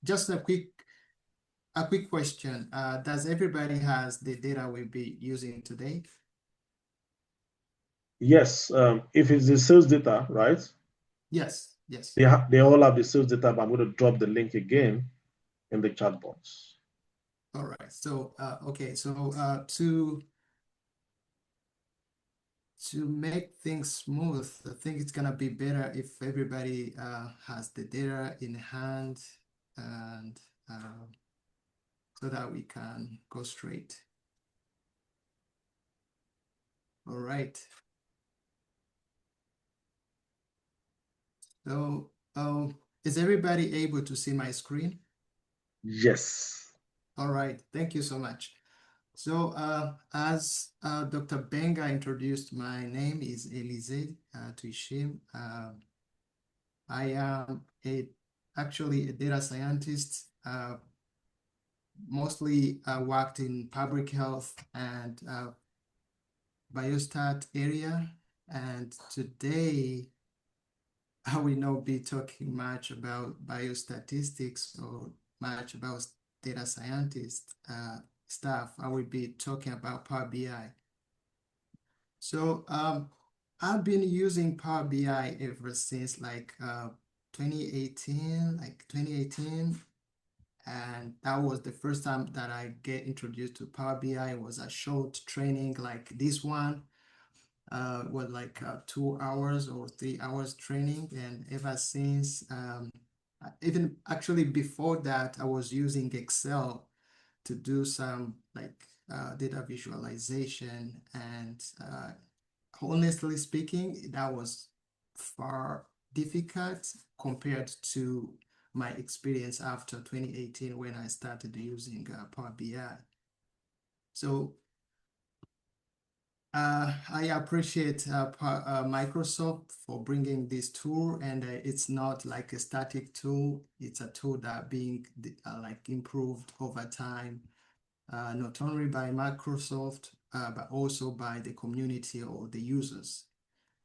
Just a quick question. Does everybody has the data we'll be using today? Yes, if it's the sales data, right? Yes, yes. They all have the sales data, but I'm going to drop the link again in the chat box. All right. So, okay. So, to make things smooth, I think it's gonna be better if everybody has the data in hand, and so that we can go straight. All right. So, is everybody able to see my screen? Yes. All right. Thank you so much. So, as Dr. Benga introduced, my name is Elysee Tuyishime. I am actually a data scientist. Mostly worked in public health and biostat area. And today, I will not be talking much about biostatistics or much about data scientist stuff. I will be talking about Power BI. So I've been using Power BI ever since like 2018, and that was the first time that I get introduced to Power BI. It was a short training like this one, was like 2 hours or 3 hours training, and ever since, even actually before that, I was using Excel to do some like data visualization, and honestly speaking, that was far difficult compared to my experience after 2018 when I started using Power BI. So I appreciate Microsoft for bringing this tool, and it's not like a static tool. It's a tool that being like improved over time, not only by Microsoft, but also by the community or the users.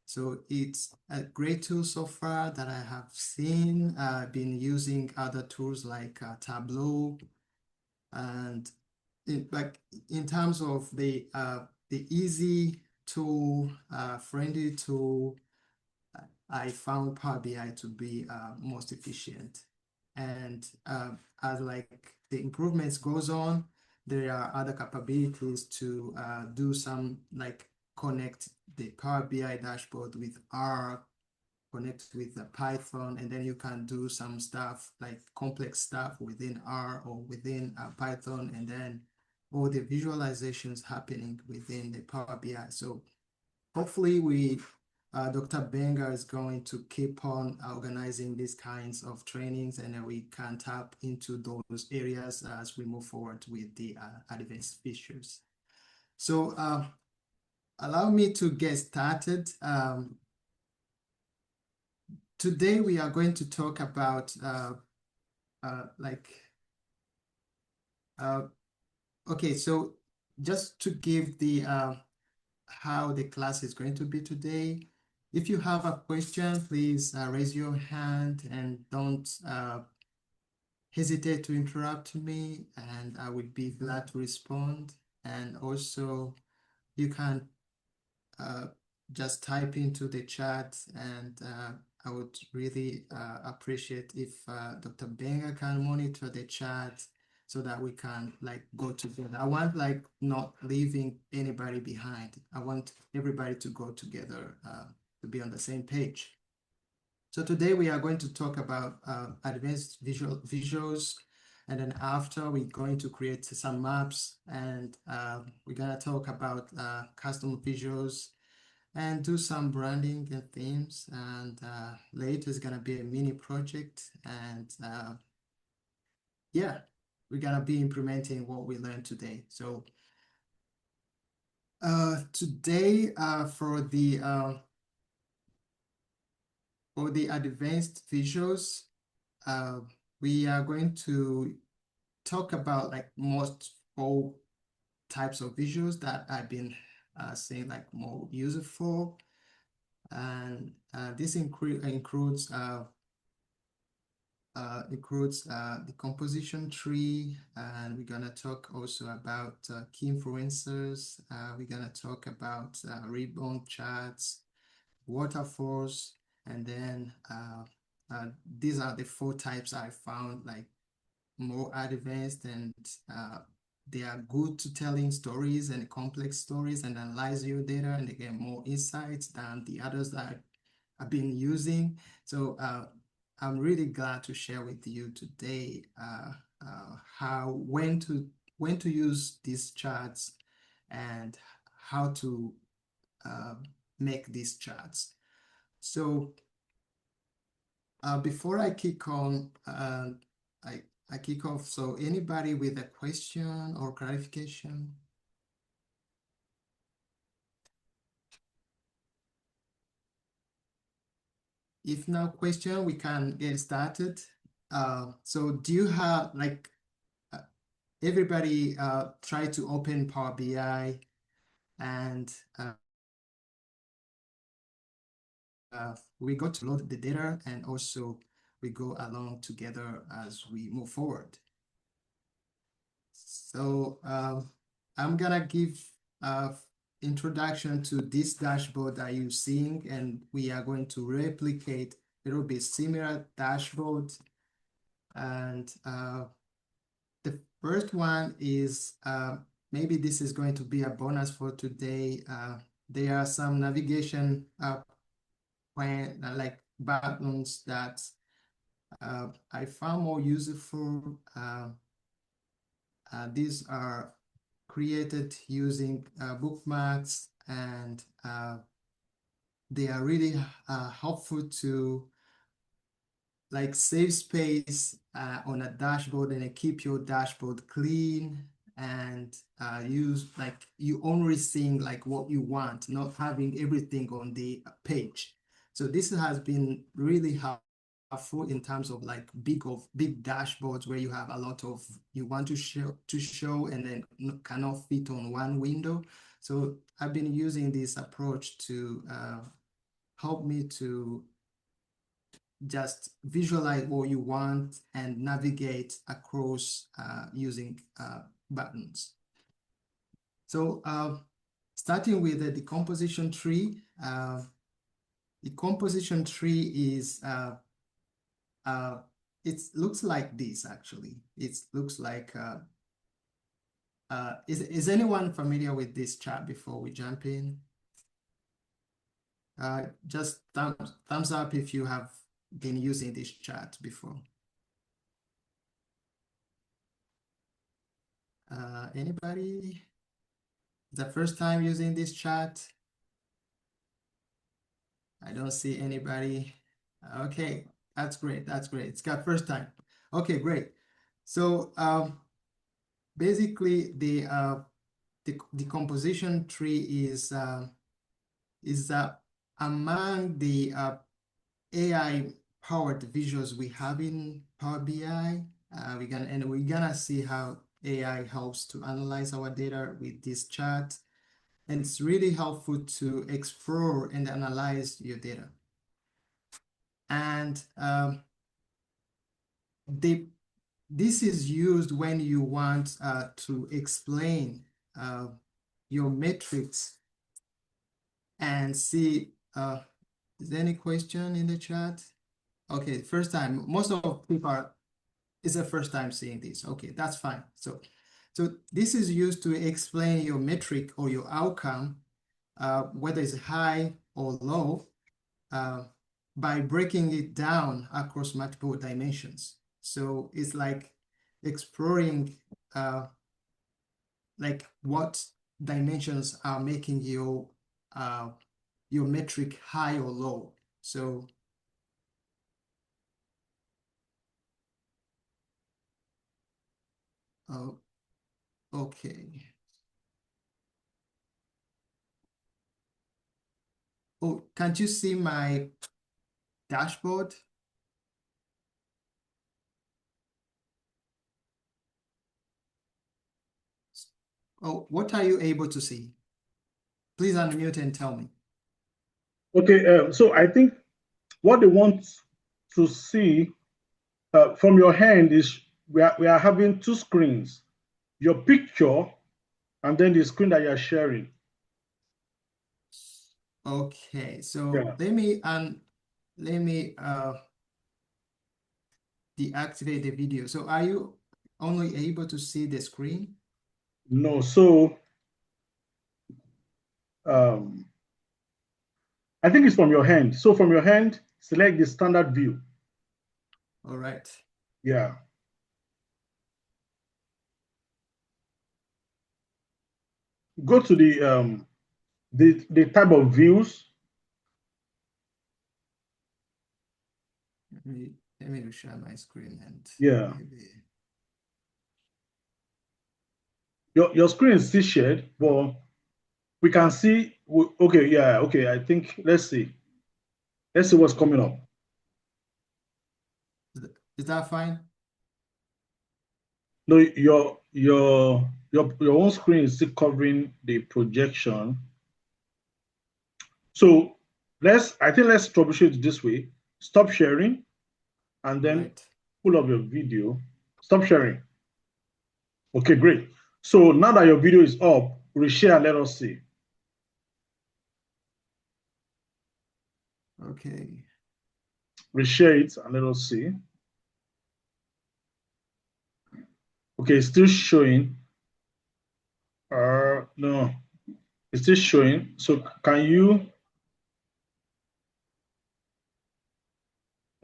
So it's a great tool so far that I have seen. I've been using other tools like Tableau, and in terms of the easy tool, friendly tool, I found Power BI to be most efficient. And as like the improvements goes on, there are other capabilities to do some like connect the Power BI dashboard with R, connect with the Python, and then you can do some stuff like complex stuff within R or within Python, and then all the visualizations happening within the Power BI. So hopefully Dr. Benga is going to keep on organizing these kinds of trainings, and then we can tap into those areas as we move forward with the advanced features. So allow me to get started. Today we are going to talk about okay, so just to give the how the class is going to be today. If you have a question, please raise your hand and don't hesitate to interrupt me, and I would be glad to respond. And also, you can just type into the chat, and I would really appreciate if Dr. Benga can monitor the chat so that we can like go together. I want like not leaving anybody behind. I want everybody to go together to be on the same page. So today we are going to talk about advanced visuals, and then after we're going to create some maps, and we're gonna talk about custom visuals and do some branding and themes. And later is gonna be a mini project, and yeah, we're gonna be implementing what we learned today. So today for the advanced visuals, we are going to talk about like most all types of visuals that I've been saying like more useful. And this includes includes the composition tree, and we're gonna talk also about key influencers. We're gonna talk about ribbon charts, waterfalls, and then these are the 4 types I found like more advanced, and they are good to telling stories and complex stories and analyze your data, and they get more insights than the others that I've been using. So I'm really glad to share with you today when to use these charts and how to make these charts. So before I kick on, I kick off. So anybody with a question or clarification? If no question, we can get started. So do you have like everybody try to open Power BI and we go to load the data, and also we go along together as we move forward. So I'm gonna give introduction to this dashboard that you're seeing, and we are going to replicate a little bit similar dashboard. And the first one is maybe this is going to be a bonus for today. There are some navigation like buttons that I found more useful. These are created using bookmarks, and they are really helpful to like save space on a dashboard and keep your dashboard clean, and use like you only seeing like what you want, not having everything on the page. So this has been really helpful in terms of like big dashboards where you have a lot of you want to show and then cannot fit on one window. So I've been using this approach to help me to just visualize what you want and navigate across using buttons. So starting with the decomposition tree, the composition tree is it looks like this actually. It looks like is anyone familiar with this chart before we jump in? Just thumbs up if you have been using this chart before. Anybody? The first time using this chart? I don't see anybody. Okay, that's great. That's great. It's got first time. Okay, great. So basically the composition tree is among the AI powered visuals we have in Power BI. We're gonna see how AI helps to analyze our data with this chart. And it's really helpful to explore and analyze your data. And this is used when you want to explain your metrics and see, is there any question in the chat? Okay, first time, most of people is the first time seeing this. Okay, that's fine. So this is used to explain your metric or your outcome, whether it's high or low, by breaking it down across multiple dimensions. So it's like exploring like what dimensions are making your metric high or low. So okay. Oh, can't you see my dashboard? Oh, what are you able to see? Please unmute and tell me. Okay, so I think what they want to see from your hand is we are having two screens, your picture and then the screen that you're sharing. Okay, so Yeah. let me deactivate the video. So are you only able to see the screen? No, so um, I think it's from your hand. So from your hand, select the standard view. All right. Yeah. Go to the type of views. Let me share my screen and Yeah. maybe. Your screen is still shared, but we can see. Okay, yeah, okay. I think let's see. Let's see what's coming up. Is that fine? No, your own screen is still covering the projection. So I think let's troubleshoot it this way. Stop sharing and All then right. pull up your video. Stop sharing. Okay, great. So now that your video is up, reshare and let us see. Okay. Reshare it and let us see. Okay, it's still showing. No, it's still showing. So can you?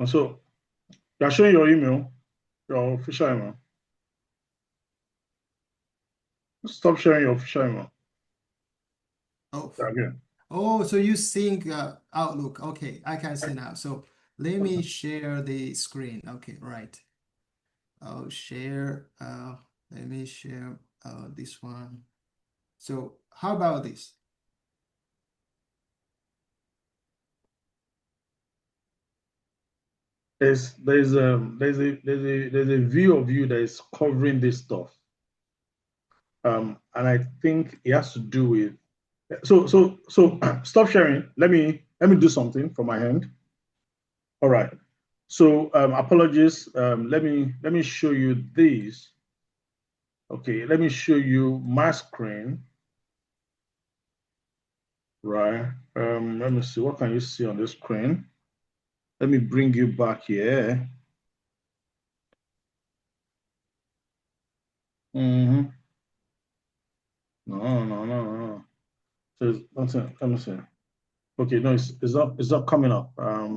So you're showing your email, your official email. Stop sharing your official email. Oh, Again. oh, so you sync Outlook. Okay, I can see now. So let me share the screen. Okay, right. I'll share. Let me share this one. So how about this? There's a view of you that is covering this stuff. And I think it has to do with so stop sharing. Let me do something from my hand. All right. So apologies. Let me show you this. Okay, let me show you my screen. Right. Let me see. What can you see on the screen? Let me bring you back here. Mm-hmm. No, no, no, no. So let me see. Okay, no, it's not coming up. Uh,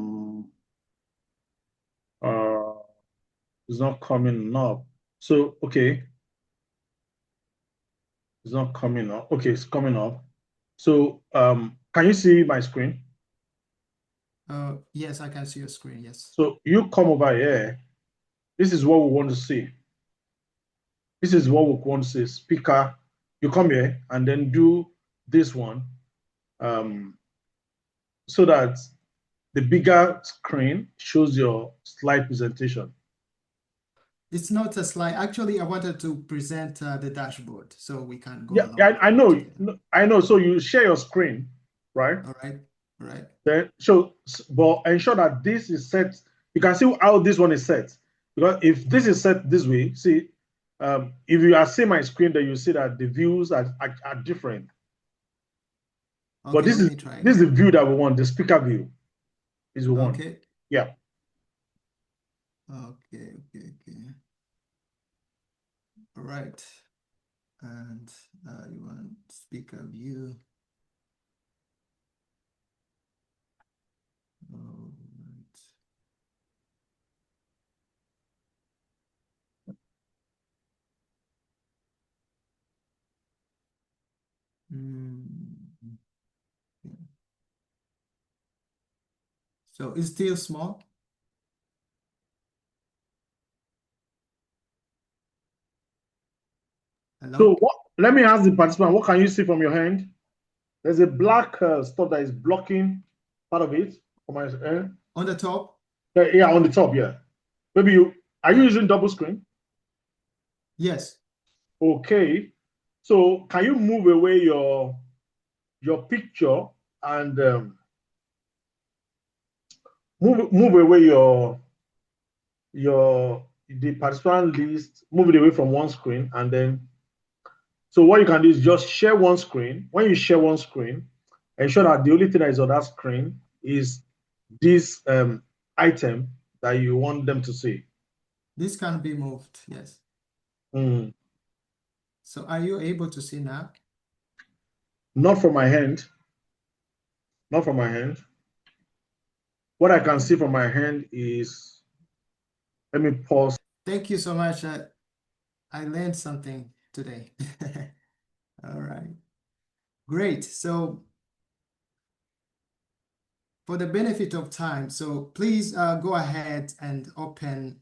it's not coming up. So okay, it's not coming up. Okay, it's coming up. So can you see my screen? Yes, I can see your screen. Yes. So you come over here. This is what we want to see. This is what we want to see. Speaker, you come here and then do this one, um, so that the bigger screen shows your slide presentation. It's not a slide. Actually, I wanted to present the dashboard so we can go Yeah, I, along I know, together. I know. So you share your screen, right? All right. All right. Then so, but ensure that this is set. You can see how this one is set, because if this is set this way, see, if you are seeing my screen, then you see that the views are different. But Okay, this let is me try this is the again. view that we want. The speaker view is the one. Okay. Yeah. Okay, okay, okay. All right. And you want speaker view. All right. Mm, yeah. So it's still small. So Hello? what? Let me ask the participant. What can you see from your hand? There's a black stuff that is blocking part of it from my end. On the top? Yeah, on the top. Yeah. Maybe you are you Yeah. using double screen? Yes. Okay. So can you move away your picture and move away the participant list, move it away from one screen, and then so what you can do is just share one screen. When you share one screen, ensure that the only thing that is on that screen is this item that you want them to see. This can be moved, yes. Mm. So are you able to see now? Not from my hand. Not from my hand. What I can see from my hand is, let me pause. Thank you so much. I learned something today. All right, great. So for the benefit of time, so please go ahead and open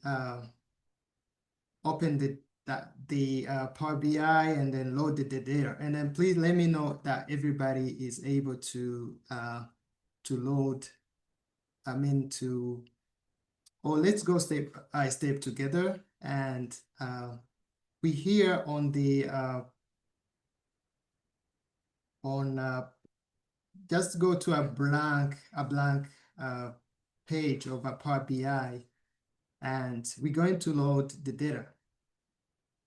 the Power BI and then load the data. And then please let me know that everybody is able to load, let's go step by step together. And we here on the just go to a blank page of a Power BI, and we're going to load the data.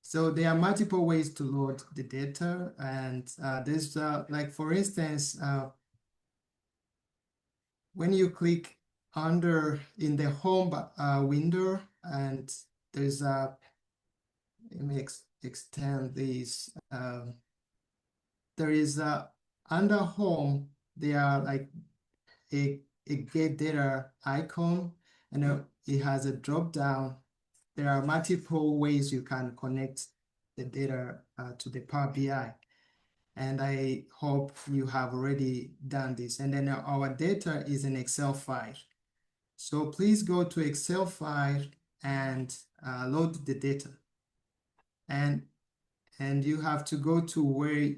So there are multiple ways to load the data, and there's like for instance, when you click under in the home window, and there's a let me extend these. There is under home, there are like a get data icon, and it has a drop down. There are multiple ways you can connect the data to the Power BI. And I hope you have already done this. And then our data is an Excel file. So please go to Excel file and load the data. And you have to go to where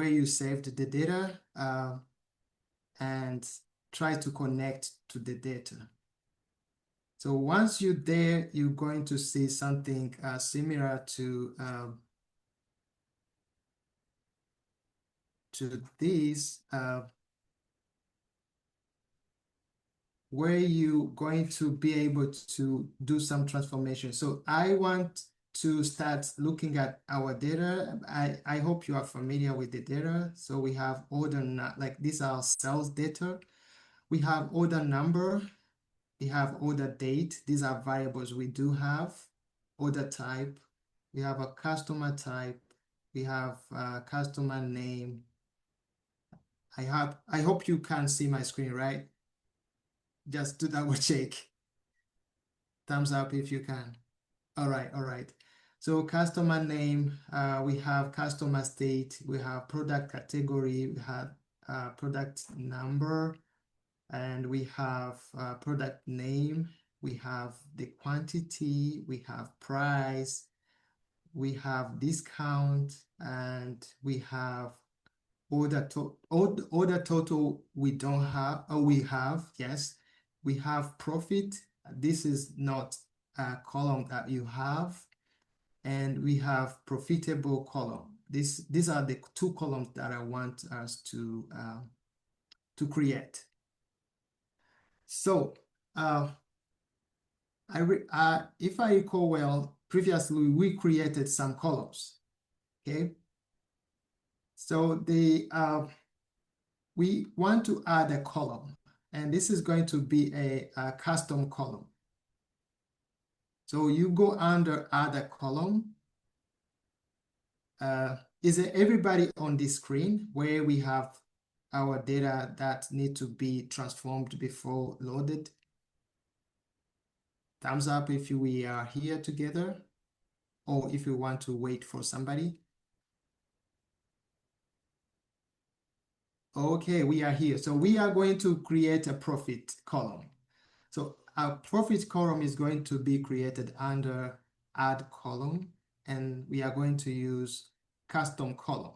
you saved the data and try to connect to the data. So once you're there, you're going to see something similar to this, where you're going to be able to do some transformation. So I want to start looking at our data. I hope you are familiar with the data. So we have order, like these are sales data. We have order number, we have order date. These are variables we do have. Order type, we have a customer type, we have a customer name. I hope you can see my screen, right? Just to double check. Thumbs up if you can. All right, all right. So customer name, we have customer state, we have product category, we have product number, and we have product name, we have the quantity, we have price, we have discount, and we have order total we don't have, or we have, yes. We have profit. This is not a column that you have. And we have profitable column. These are the two columns that I want us to create. So if I recall well, previously we created some columns. Okay. So we want to add a column, and this is going to be a custom column. So you go under add a column. Is it everybody on this screen where we have our data that need to be transformed before loaded? Thumbs up if we are here together, or if you want to wait for somebody. Okay, we are here. So we are going to create a profit column. So our profit column is going to be created under add column, and we are going to use custom column.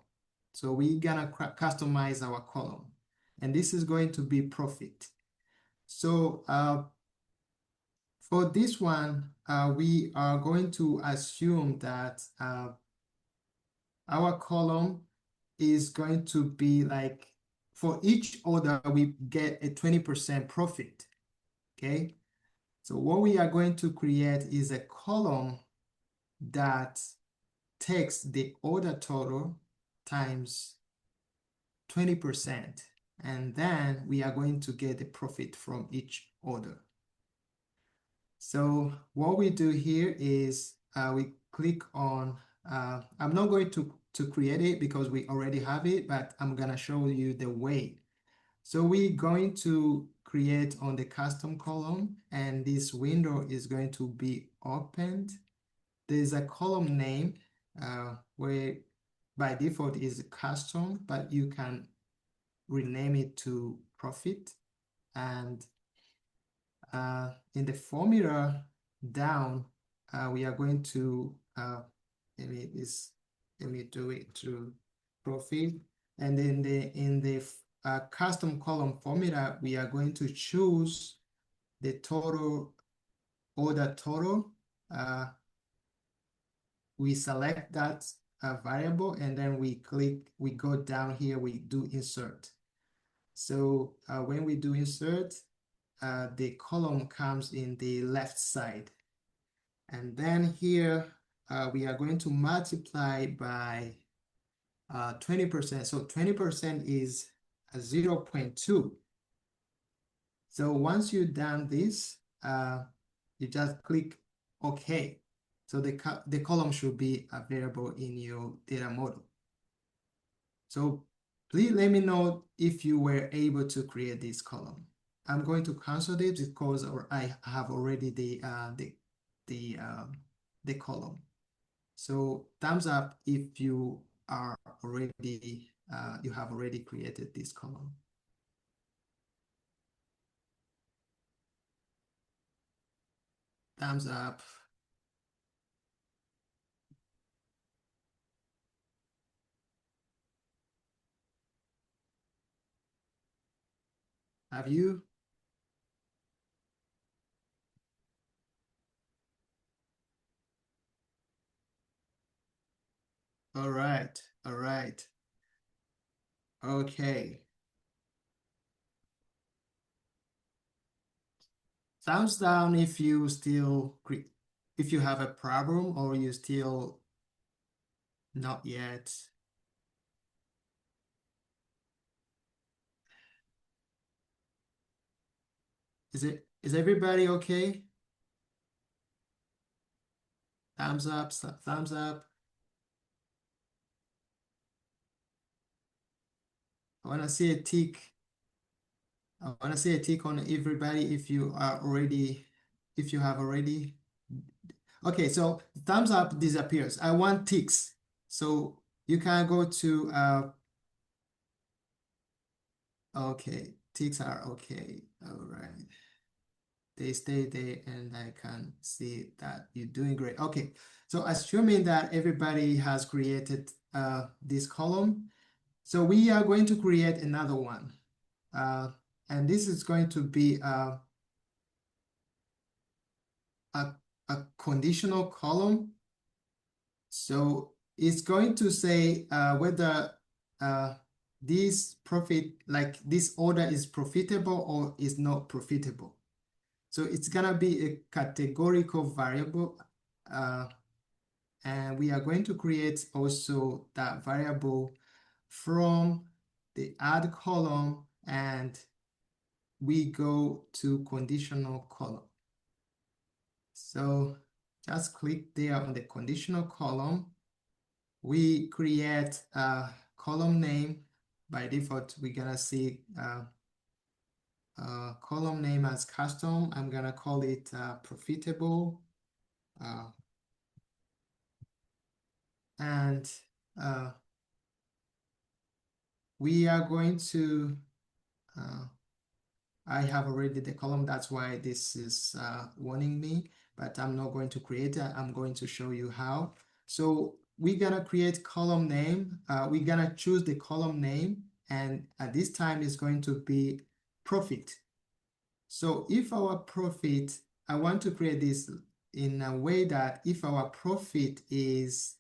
So we're gonna customize our column, and this is going to be profit. So for this one, we are going to assume that our column is going to be like for each order, we get a 20% profit, okay? So what we are going to create is a column that takes the order total times 20%, and then we are going to get the profit from each order. So what we do here is we click on, I'm not going to create it because we already have it, but I'm gonna show you the way. So we're going to create on the custom column, and this window is going to be opened. There's a column name where by default is custom, but you can rename it to profit. And in the formula down, we are going to let me do it to profit, and then in the custom column formula, we are going to choose the total order total. We select that variable, and then we go down here, we do insert. So when we do insert, the column comes in the left side. And then here, we are going to multiply by 20%. So 20% is 0.2. So once you've done this, you just click OK. So the column should be available in your data model. So please let me know if you were able to create this column. I'm going to cancel this because I have already the column. So thumbs up if you are already you have already created this column. Thumbs up. Have you? All right, all right. Okay. Thumbs down if you still if you have a problem or you still not yet. Is everybody okay? Thumbs up, thumbs up. I want to see a tick. I want to see a tick on everybody if you are already, if you have already. Okay, so thumbs up disappears. I want ticks. So you can go to, okay, ticks are okay. All right. They stay there and I can see that you're doing great. Okay, so assuming that everybody has created this column, so we are going to create another one. And this is going to be a conditional column. So it's going to say whether this profit, like this order is profitable or is not profitable. So it's gonna be a categorical variable, and we are going to create also that variable from the add column, and we go to conditional column. So just click there on the conditional column. We create a column name. By default, we're gonna see column name as custom. I'm gonna call it profitable. And we are going to, I have already the column, that's why this is warning me, but I'm not going to create it. I'm going to show you how. So we're gonna create column name. We're gonna choose the column name, and at this time is going to be profit. So if our profit, I want to create this in a way that if our profit is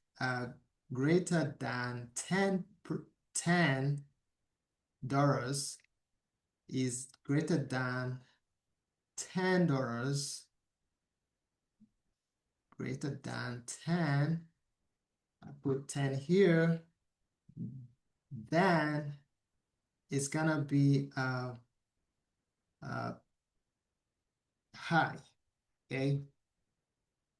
greater than 10, is greater than $10, greater than 10, I put 10 here, then it's gonna be high, okay?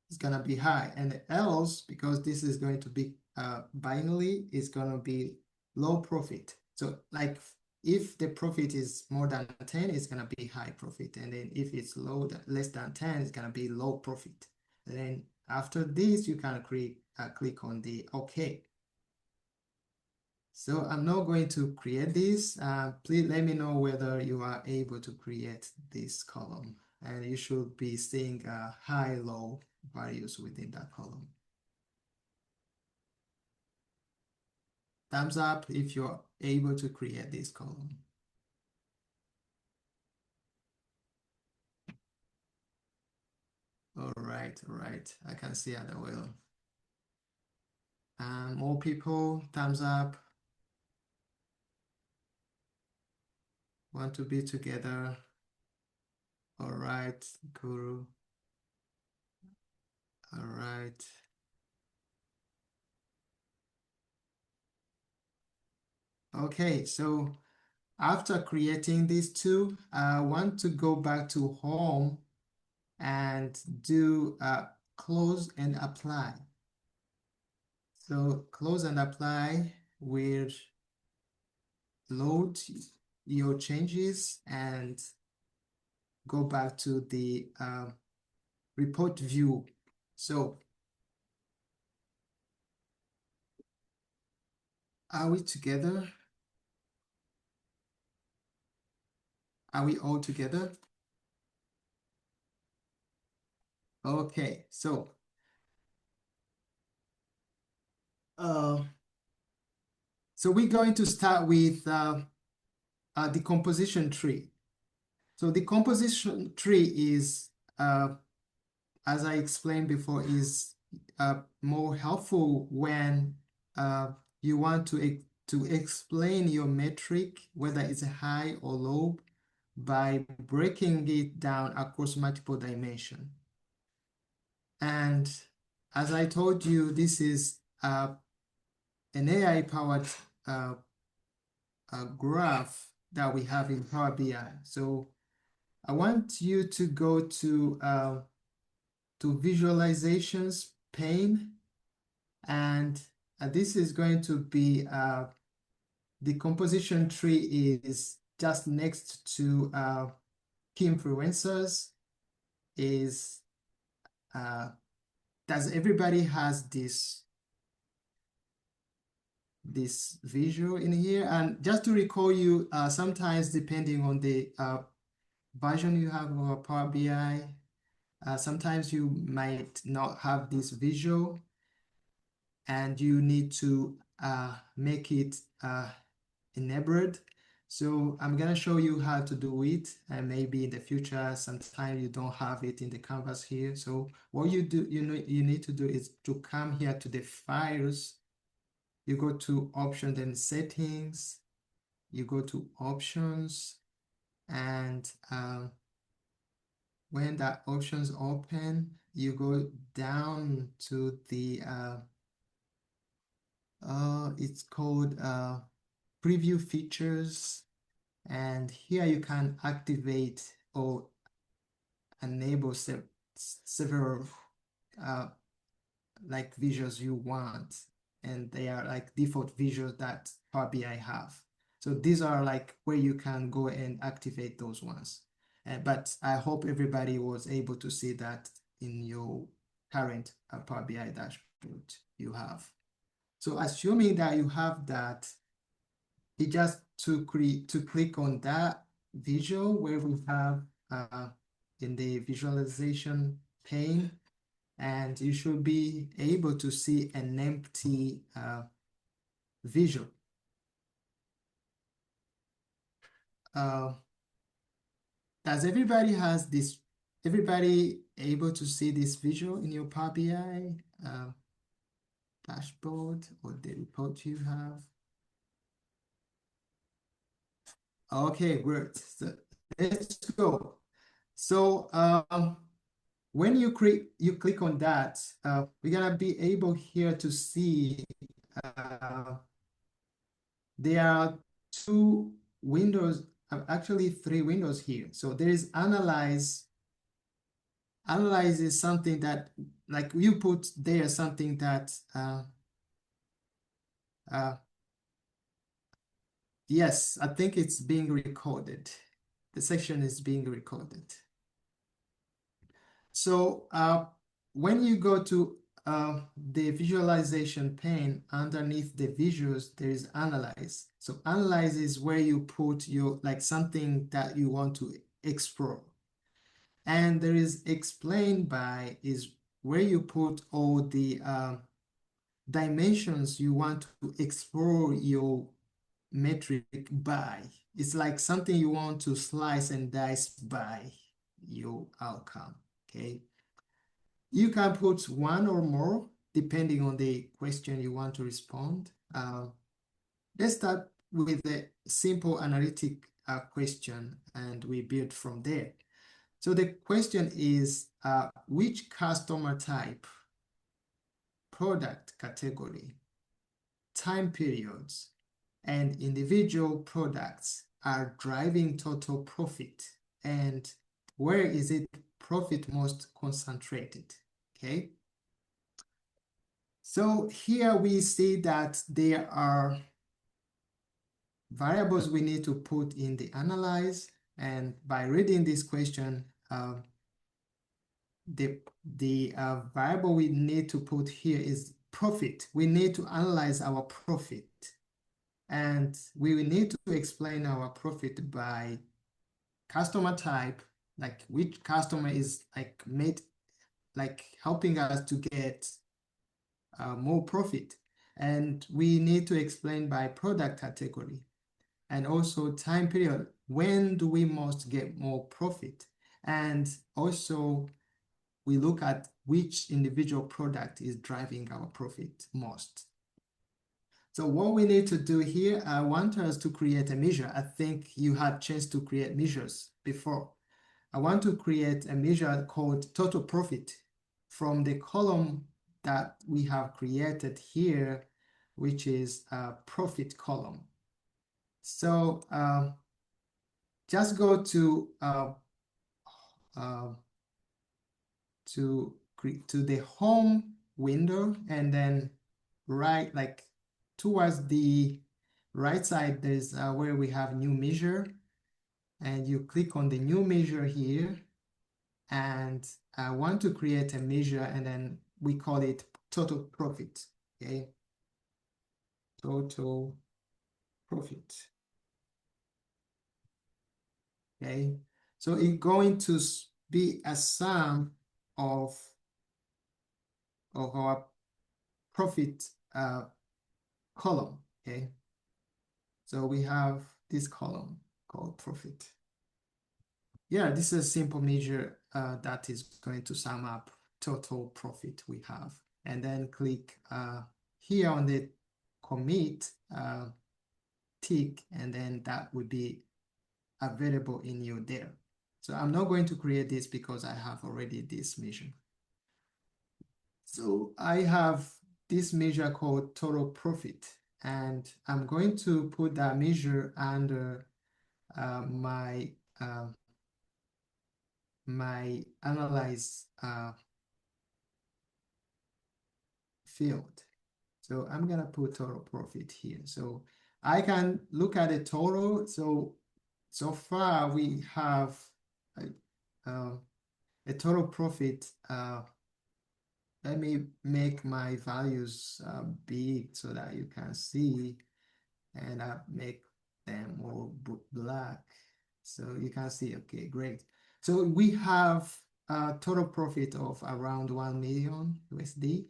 It's gonna be high, and else, because this is going to be binary, it's gonna be low profit. So like if the profit is more than 10, it's gonna be high profit, and then if it's less than 10, it's gonna be low profit. And then after this, you can click on the OK. So I'm not going to create this. Please let me know whether you are able to create this column, and you should be seeing high, low values within that column. Thumbs up if you're able to create this column. All right, I can see it well. More people, thumbs up. Want to be together. All right, Guru. All right. Okay, so after creating these two, I want to go back to home and do close and apply. So close and apply will load your changes and go back to the report view. So are we together? Are we all together? Okay, so we're going to start with the composition tree. So the composition tree is, as I explained before, is more helpful when you want to explain your metric, whether it's high or low, by breaking it down across multiple dimensions. And as I told you, this is an AI-powered graph that we have in Power BI. So I want you to go to visualizations pane, and this is going to be the composition tree is just next to key influencers. Is does everybody has this visual in here? And just to recall you, sometimes depending on the version you have of Power BI, sometimes you might not have this visual, and you need to make it enabled. So I'm gonna show you how to do it, and maybe in the future, sometime you don't have it in the canvas here. So what you need to do is to come here to the files. You go to options and settings. You go to options, and when that options open, you go down to the it's called preview features, and here you can activate or enable several like visuals you want, and they are like default visuals that Power BI have. So these are like where you can go and activate those ones. But I hope everybody was able to see that in your current Power BI dashboard you have. So assuming that you have that, it just to click on that visual where we have in the visualization pane, and you should be able to see an empty visual. Does everybody has this? Everybody able to see this visual in your Power BI dashboard or the report you have? Okay, great. So let's go. So when you click on that, we're gonna be able here to see there are two windows, actually three windows here. So there is analyze. Analyze is something that, like you put there, something that uh, yes, I think it's being recorded. The section is being recorded. So when you go to the visualization pane, underneath the visuals, there is analyze. So analyze is where you put your, like something that you want to explore. And there is explain by is where you put all the dimensions you want to explore your metric by. It's like something you want to slice and dice by your outcome, okay? You can put one or more depending on the question you want to respond. Let's start with a simple analytic question and we build from there. So the question is, which customer type, product category, time periods, and individual products are driving total profit, and where is it profit most concentrated? Okay. So here we see that there are variables we need to put in the analyze, and by reading this question, the variable we need to put here is profit. We need to analyze our profit. And we will need to explain our profit by customer type, like which customer is like helping us to get more profit. And we need to explain by product category and also time period. When do we most get more profit? And also we look at which individual product is driving our profit most. So what we need to do here, I want us to create a measure. I think you had chance to create measures before. I want to create a measure called total profit from the column that we have created here, which is a profit column. So just go to the home window and then right like towards the right side, there's where we have new measure, and you click on the new measure here, and I want to create a measure, and then we call it total profit. Okay, total profit. Okay, so it's going to be a sum of our profit column. Okay, so we have this column called profit. Yeah, this is a simple measure that is going to sum up total profit we have. And then click here on the commit tick, and then that would be available in your data. So I'm not going to create this because I have already this measure. So I have this measure called total profit, and I'm going to put that measure under my analyze field. So I'm gonna put total profit here. So I can look at the total. So far we have a total profit. Let me make my values big so that you can see, and I make them more black so you can see. Okay, great. So we have a total profit of around 1 million USD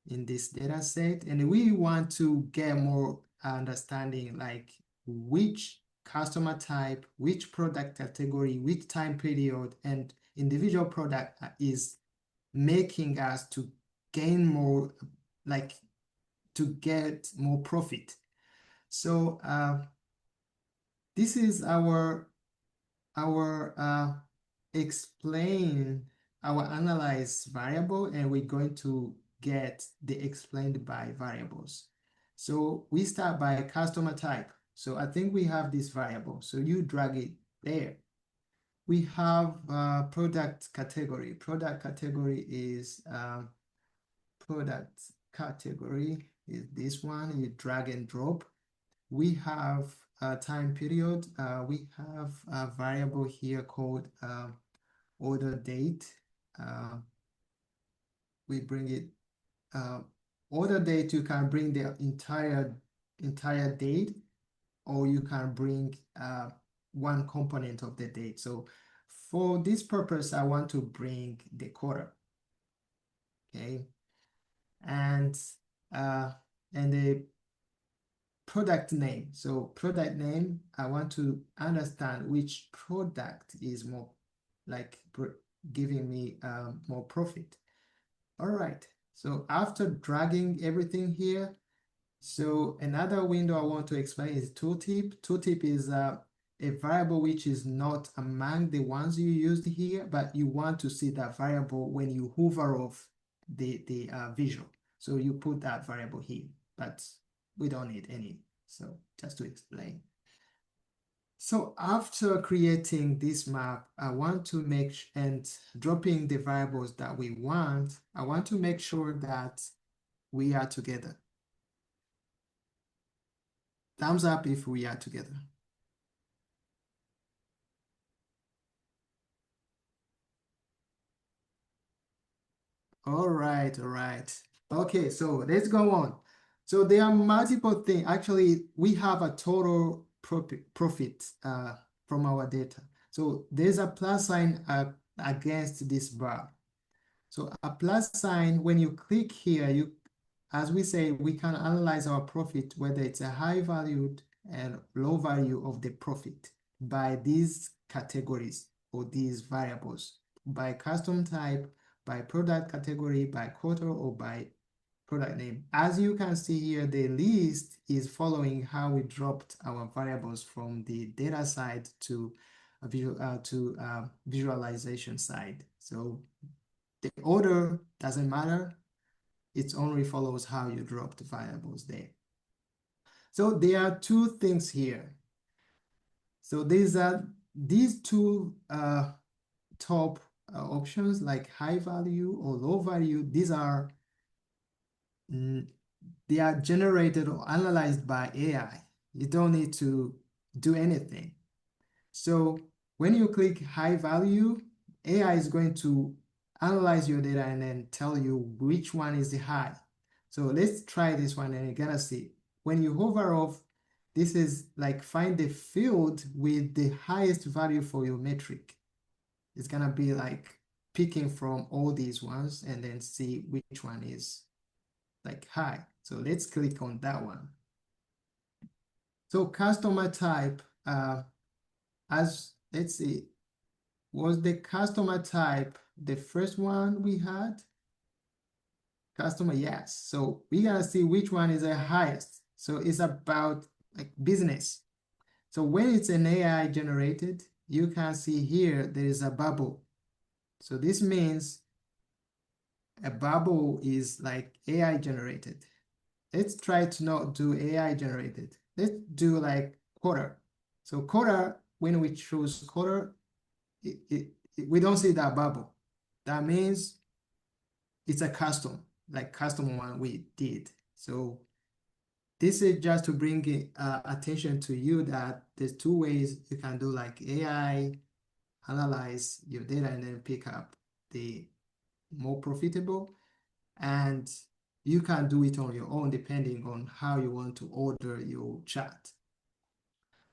in this data set, and we want to get more understanding, like which customer type, which product category, which time period, and individual product is making us to gain more, like to get more profit. So this is our explain our analyze variable, and we're going to get the explained by variables. So we start by customer type. So I think we have this variable. So you drag it there. We have product category. Product category is this one. You drag and drop. We have a time period. We have a variable here called order date. We bring it order date. You can bring the entire date, or you can bring one component of the date. So for this purpose, I want to bring the quarter. Okay, and the product name. So product name, I want to understand which product is more like giving me more profit. All right, so after dragging everything here, so another window I want to explain is tooltip. Tooltip is a variable which is not among the ones you used here, but you want to see that variable when you hover off the visual. So you put that variable here, but we don't need any. So just to explain. So after creating this map, I want to and dropping the variables that we want, I want to make sure that we are together. Thumbs up if we are together. All right, all right. Okay, so let's go on. So there are multiple things. Actually, we have a total profit from our data. So there's a plus sign against this bar. So a plus sign, when you click here, as we say, we can analyze our profit, whether it's a high valued and low value of the profit by these categories or these variables, by custom type, by product category, by quarter, or by product name. As you can see here, the list is following how we dropped our variables from the data side to visualization side. So the order doesn't matter. It only follows how you drop the variables there. So there are two things here. So these two top options, like high value or low value. These are they are generated or analyzed by AI. You don't need to do anything. So when you click high value, AI is going to analyze your data and then tell you which one is the high. So let's try this one, and you're gonna see. When you hover off, this is like find the field with the highest value for your metric. It's gonna be like picking from all these ones and then see which one is like high. So let's click on that one. So customer type, let's see, was the customer type the first one we had? Customer, yes. So we gotta see which one is the highest. So it's about like business. So when it's an AI generated, you can see here there is a bubble. So this means a bubble is like AI generated. Let's try to not do AI generated. Let's do like quarter. So quarter, when we choose quarter, we don't see that bubble. That means it's a custom, like custom one we did. So this is just to bring attention to you that there's two ways you can do like AI, analyze your data and then pick up the more profitable, and you can do it on your own depending on how you want to order your chart.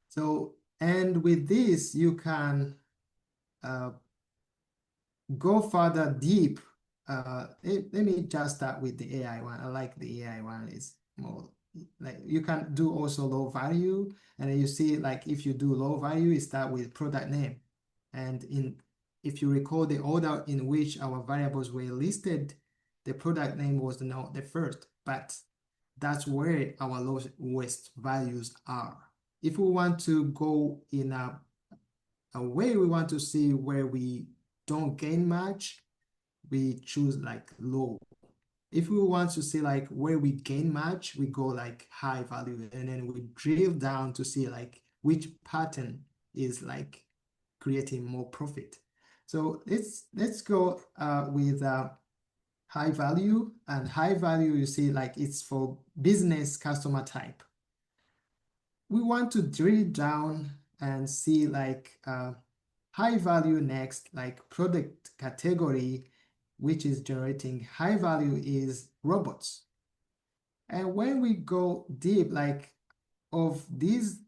So, and with this, you can go further deep. Let me just start with the AI one. I like the AI one. It's more like you can do also low value, and then you see like if you do low value, you start with product name, and if you recall the order in which our variables were listed, the product name was not the first, but that's where our lowest values are. if we want to go in a way we want to see where we don't gain much, we choose like low. If we want to see like where we gain much, we go like high value, and then we drill down to see like which pattern is like creating more profit. So let's go with high value, and high value, you see like it's for business customer type. We want to drill down and see like high value next, like product category, which is generating high value is robots. And when we go deep, like of these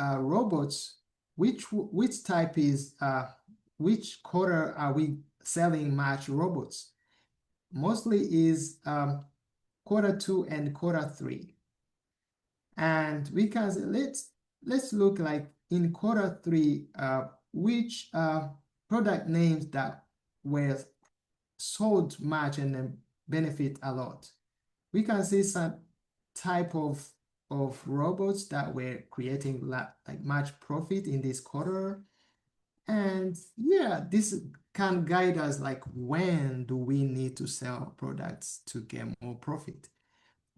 robots, which type is which quarter are we selling much robots? Mostly is quarter 2 and quarter 3. And we can say, let's look like in quarter 3, which product names that were sold much and then benefit a lot. We can see some type of robots that were creating like much profit in this quarter. And yeah, this can guide us like when do we need to sell products to get more profit.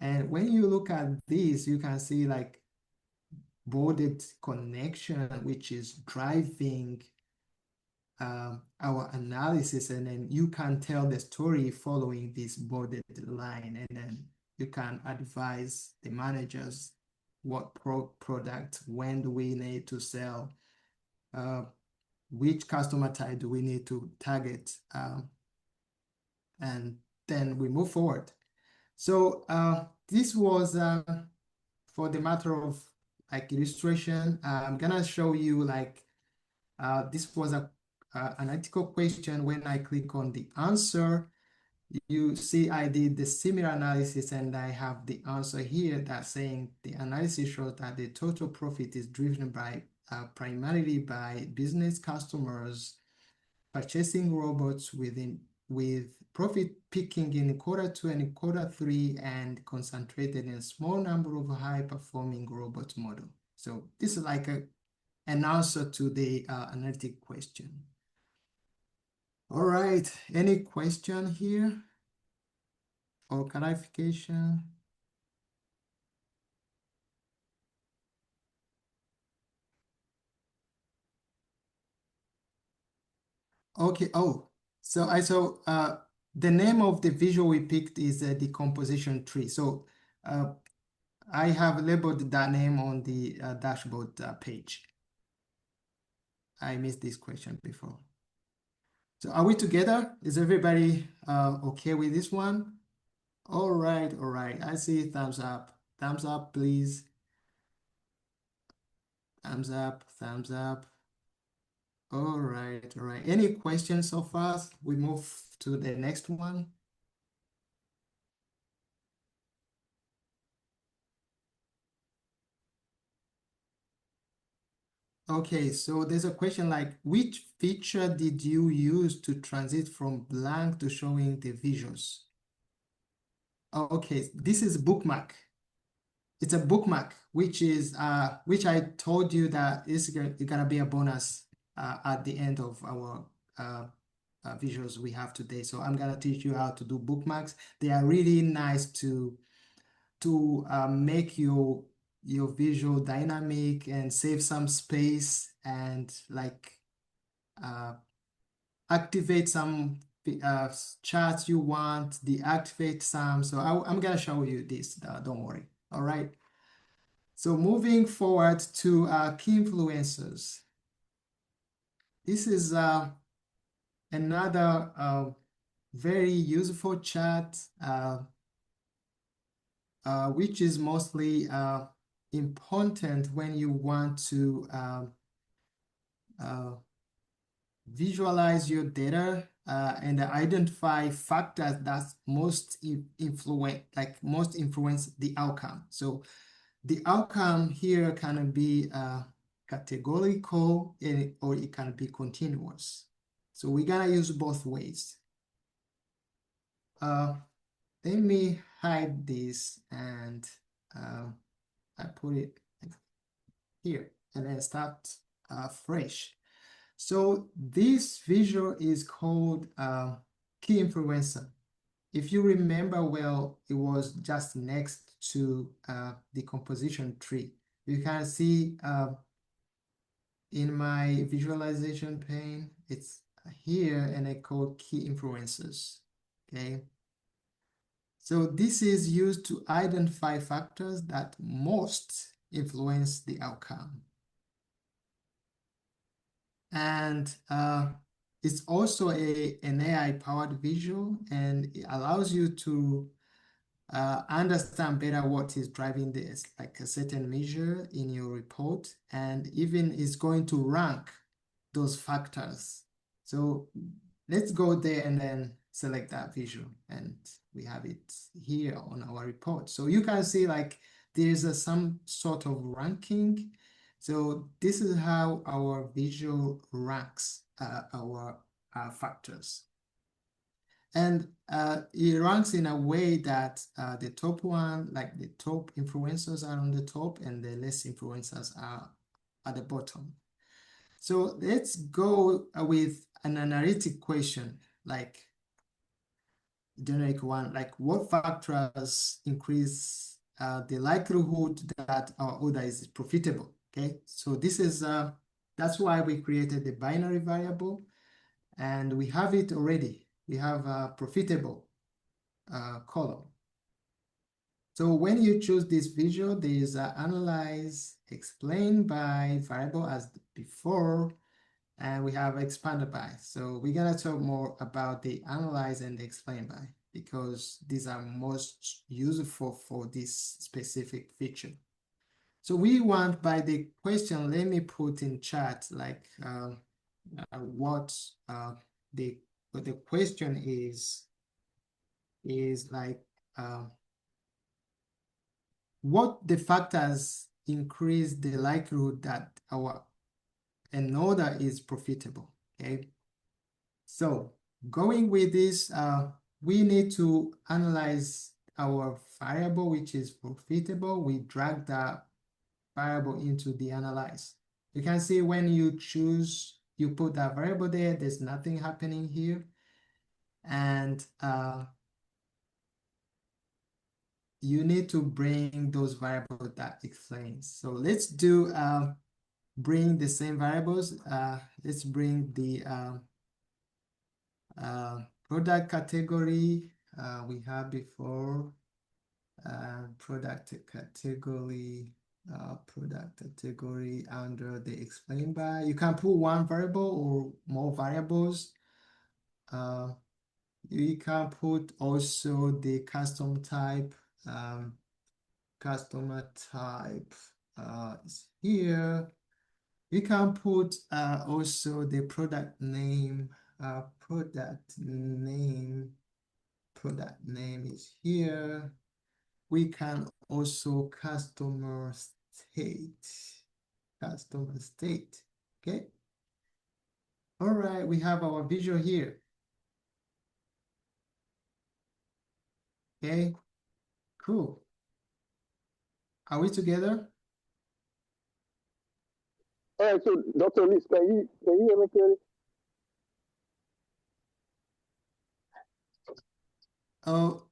And when you look at this, you can see like boarded connection, which is driving our analysis, and then you can tell the story following this boarded line, and then you can advise the managers what product, when do we need to sell, which customer type do we need to target, and then we move forward. So this was for the matter of like illustration. I'm gonna show you like this was a analytical question. When I click on the answer, you see I did the similar analysis and I have the answer here that's saying the analysis shows that the total profit is driven by primarily by business customers purchasing robots with profit peaking in quarter 2 and quarter 3 and concentrated in a small number of high-performing robot model. So this is like an answer to the analytic question. All right, any question here or clarification? Okay, oh, so I saw the name of the visual we picked is a decomposition tree. So I have labeled that name on the dashboard page. I missed this question before. So are we together? Is everybody okay with this one? All right, all right. I see thumbs up. Thumbs up, please. Thumbs up, thumbs up. All right, all right. Any questions so far? We move to the next one. Okay, so there's a question like, which feature did you use to transit from blank to showing the visuals? Okay, this is bookmark. It's a bookmark, which is which I told you that is gonna be a bonus at the end of our visuals we have today. So I'm gonna teach you how to do bookmarks. They are really nice to make your visual dynamic and save some space and like activate some charts you want, deactivate some. So I'm gonna show you this, don't worry. All right. So moving forward to key influencers. This is another very useful chart, which is mostly important when you want to visualize your data and identify factors that most influence the outcome. So the outcome here can be categorical or it can be continuous. So we're gonna use both ways. Let me hide this and I put it. here and then start fresh. So this visual is called key influencer. If you remember well, it was just next to the composition tree. You can see in my visualization pane, it's here and I call key influencers, okay? So this is used to identify factors that most influence the outcome. And it's also an AI-powered visual, and it allows you to understand better what is driving this, like a certain measure in your report, and even is going to rank those factors. So let's go there and then select that visual, and we have it here on our report. So you can see like there's some sort of ranking. So this is how our visual ranks our factors. And it ranks in a way that the top one, like the top influencers are on the top and the less influencers are at the bottom. So let's go with an analytic question, like generic one, like what factors increase the likelihood that our order is profitable, okay? So this is, that's why we created the binary variable and we have it already. We have a profitable column. So when you choose this visual, there is analyze, explain by variable as before, and we have expanded by. So we're gonna talk more about the analyze and the explain by because these are most useful for this specific feature. So we want by the question, let me put in chat like what the question is like what the factors increase the likelihood that our an order is profitable, okay? So going with this, we need to analyze our variable, which is profitable. We drag that variable into the analyze. You can see when you choose, you put that variable there, there's nothing happening here. And you need to bring those variables that explains. So let's do bring the same variables. Let's bring the product category we have before. Product category under the explain by. You can put one variable or more variables. You can put also the custom type. Customer type is here. You can put also the product name. Product name is here. We can also customer state. Okay. All right, we have our visual here. Okay, cool. Are we together? All right, so Dr. Liz, can you hear me clearly? Oh,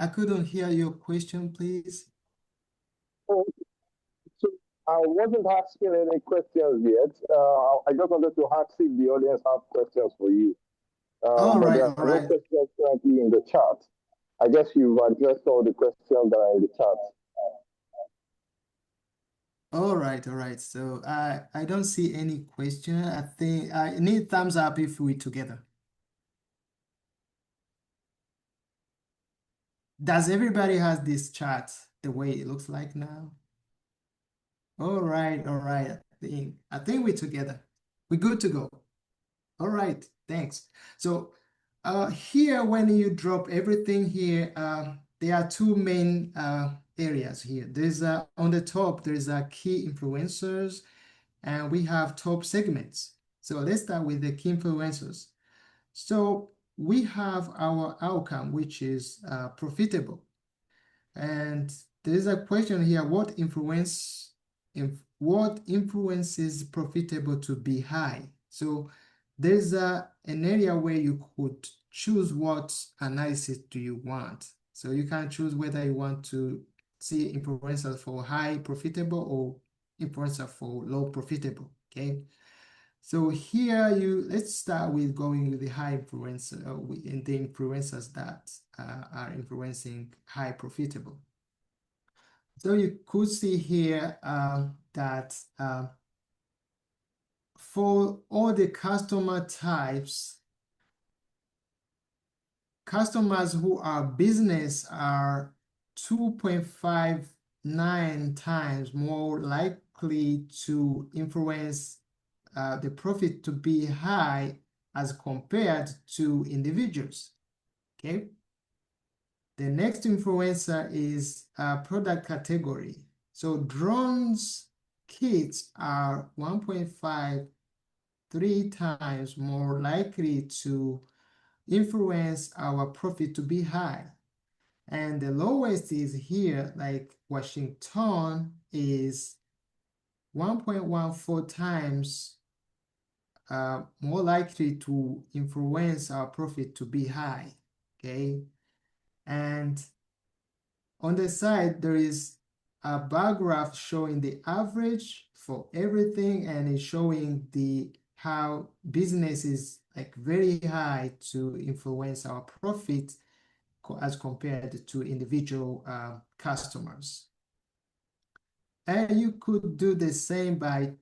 I couldn't hear your question, please. Oh, so I wasn't asking any questions yet. I just wanted to ask if the audience have questions for you. All right, all no right. questions currently in the chat. I guess you've addressed all the questions that are in the chat. All right, all right. So I don't see any question. I think I need thumbs up if we're together. Does everybody has this chart the way it looks like now? All right, all right. I think we're together. We're good to go. All right, thanks. So here, when you drop everything here, there are two main areas here. There's on the top, there's a key influencers, and we have top segments. So let's start with the key influencers. So we have our outcome, which is profitable. And there's a question here, what influence what influences profitable to be high. So there's an area where you could choose what analysis do you want. So you can choose whether you want to see influencers for high profitable or influencer for low profitable, okay? So here let's start with going with the high influencer, in the influencers that are influencing high profitable. So you could see here that for all the customer types, customers who are business are 2.59 times more likely to influence the profit to be high as compared to individuals, okay? The next influencer is product category. So drones kits are 1.53 times more likely to influence our profit to be high. And the lowest is here, like Washington is 1.14 times more likely to influence our profit to be high, okay? And on the side, there is a bar graph showing the average for everything, and it's showing how business is like very high to influence our profit as compared to individual customers. And you could do the same by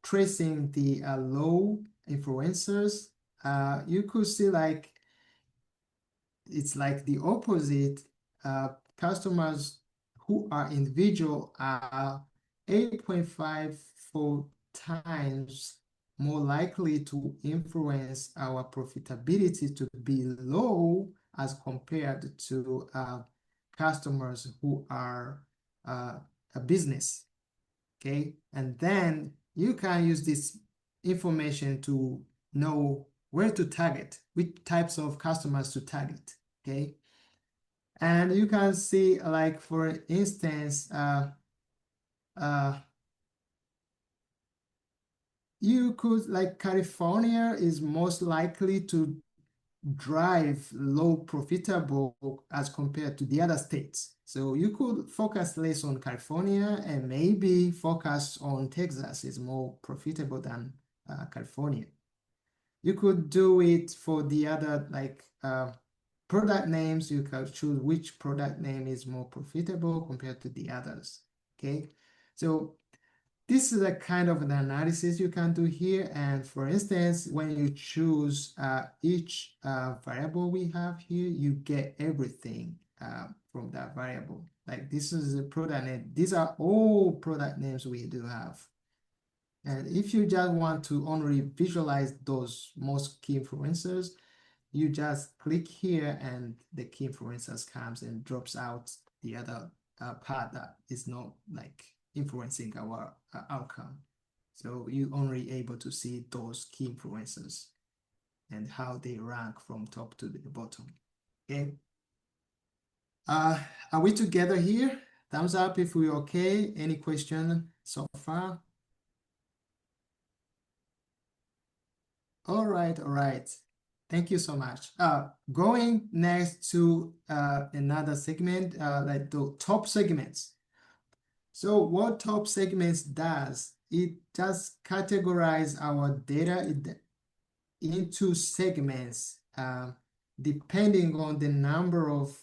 tracing the low influencers. You could see like it's like the opposite. Customers who are individual are 8.54 times more likely to influence our profitability to be low as compared to customers who are a business, okay? And then you can use this information to know where to target, which types of customers to target, okay? And you can see, like, for instance, you could, like, California is most likely to drive low profitable as compared to the other states. So you could focus less on California and maybe focus on Texas is more profitable than California. You could do it for the other, like, product names. You can choose which product name is more profitable compared to the others, okay? So this is a kind of an analysis you can do here. And for instance, when you choose each variable we have here, you get everything from that variable. Like this is a product name. These are all product names we do have. And if you just want to only visualize those most key influencers, you just click here and the key influencers comes and drops out the other part that is not like influencing our outcome. So you only able to see those key influencers and how they rank from top to the bottom, okay? Are we together here? Thumbs up if we're okay. Any question so far? All right. Thank you so much. Going next to another segment, like the top segments. So what top segments does, it just categorize our data into segments depending on the number of,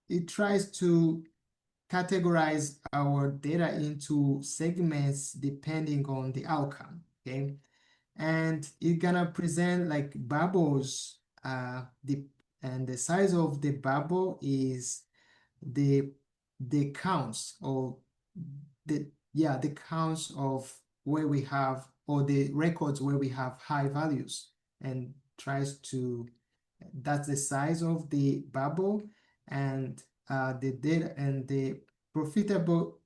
it tries to categorize our data into segments depending on the outcome, okay? And it's gonna present like bubbles, and the size of the bubble is the counts or the counts of where we have, or the records where we have high values, and tries to, that's the size of the bubble. And the data and the profitable,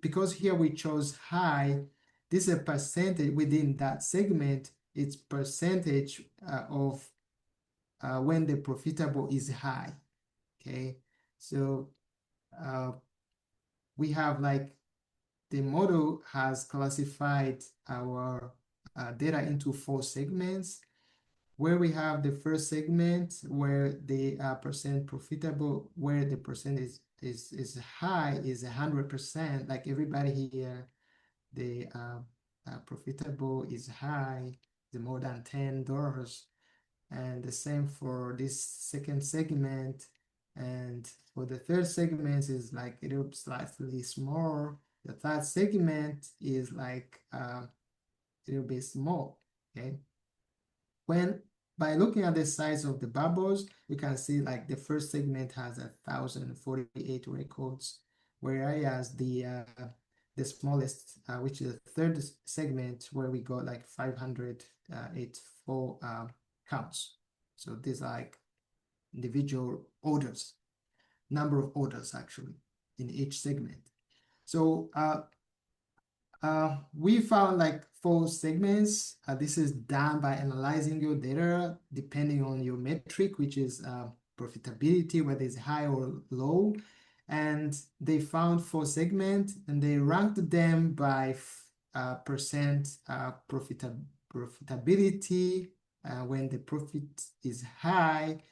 because here we chose high, this is a percentage within that segment. It's percentage of when the profitable is high, okay? So we have like the model has classified our data into 4 segments, where we have the first segment where the percent profitable, where the percent is high, is 100%. Like everybody here, the profitable is high, the more than $10. And the same for this second segment. And for the third segment is like a little slightly small. The third segment is like a little bit small, okay? When by looking at the size of the bubbles, you can see like the first segment has 1,048 records, whereas the smallest, which is the third segment, where we got like 584 counts. So these are like individual orders, number of orders actually in each segment. So we found like 4 segments. This is done by analyzing your data depending on your metric, which is profitability, whether it's high or low. And they found 4 segments, and they ranked them by percent profitability when the profit is high,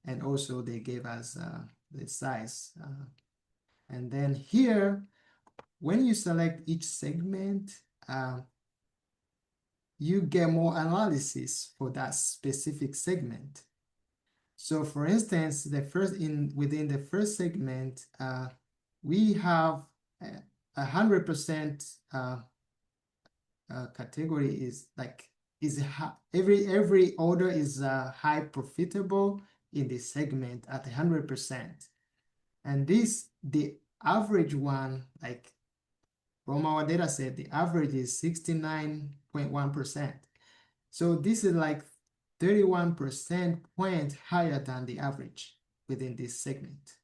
and also they gave us the size. And then here, when you select each segment, you get more analysis for that specific segment. So for instance, within the first segment, we have 100% category is like every order is high profitable in this segment at 100%. And the average one, like from our data set, the average is 69.1%. So this is like 31% point higher than the average within this segment.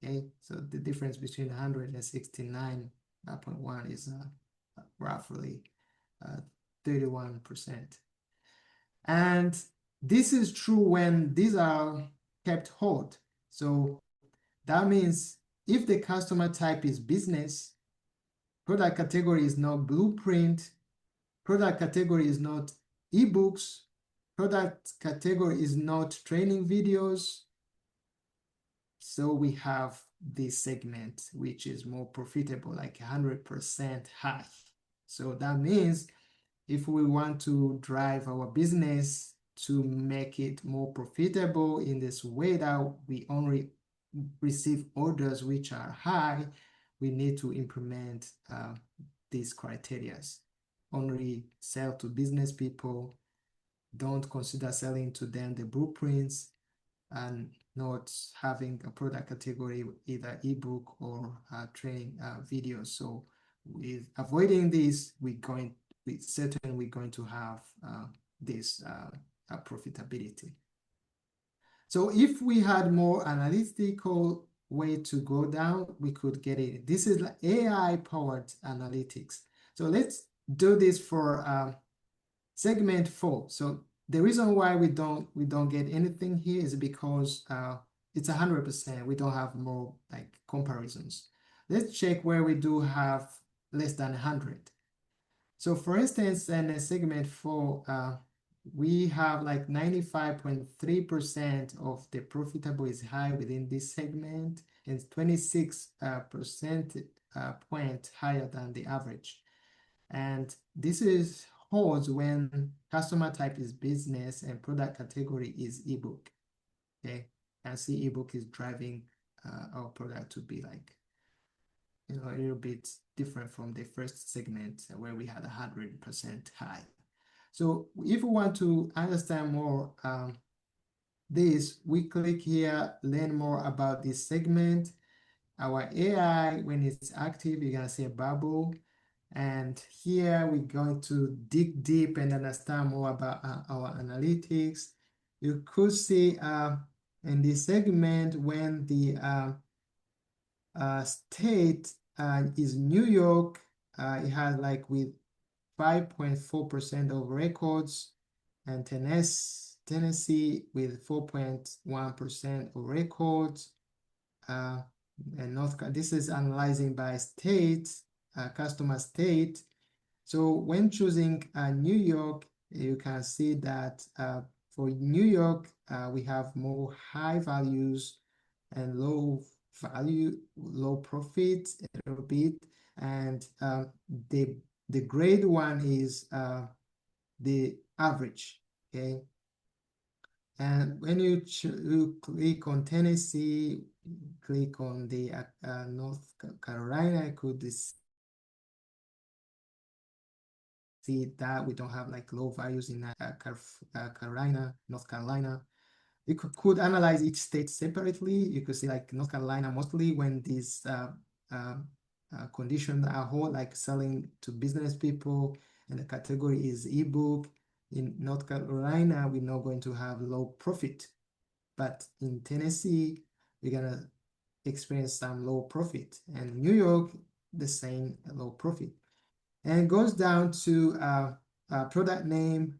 Okay, so the difference between 100 and 69.1 is roughly 31%. And this is true when these are kept hot. So that means if the customer type is business, product category is not blueprint, product category is not ebooks, product category is not training videos. So we have this segment, which is more profitable, like 100% high. So that means if we want to drive our business to make it more profitable in this way that we only receive orders which are high, we need to implement these criteria. Only sell to business people, don't consider selling to them the blueprints, and not having a product category, either ebook or training videos. So with avoiding this, we're going to have this profitability. So if we had more analytical way to go down, we could get it. This is like AI-powered analytics. So let's do this for segment 4. So the reason why we don't get anything here is because it's 100%. We don't have more like comparisons. Let's check where we do have less than 100. So for instance, in segment 4, we have like 95.3% of the profitable is high within this segment, and 26% point higher than the average. And this is holds when customer type is business and product category is ebook. Okay, and see ebook is driving our product to be like, a little bit different from the first segment where we had 100% high. So if we want to understand more this, we click here, learn more about this segment. Our AI, when it's active, you're gonna see a bubble. And here we're going to dig deep and understand more about our analytics. You could see in this segment when the state is New York, it has like with 5.4% of records, and Tennessee with 4.1% of records, and this is analyzing by state, customer state. So when choosing New York, you can see that for New York, we have more high values and low value, low profit a little bit. And the grade one is the average, okay? And when you click on Tennessee, click on the North Carolina, you could see that we don't have like low values in Carolina, North Carolina. You could analyze each state separately. You could see like North Carolina mostly when these conditions are whole, like selling to business people, and the category is ebook. In North Carolina, we're not going to have low profit, but in Tennessee, we're gonna experience some low profit, and New York, the same low profit. And it goes down to product name.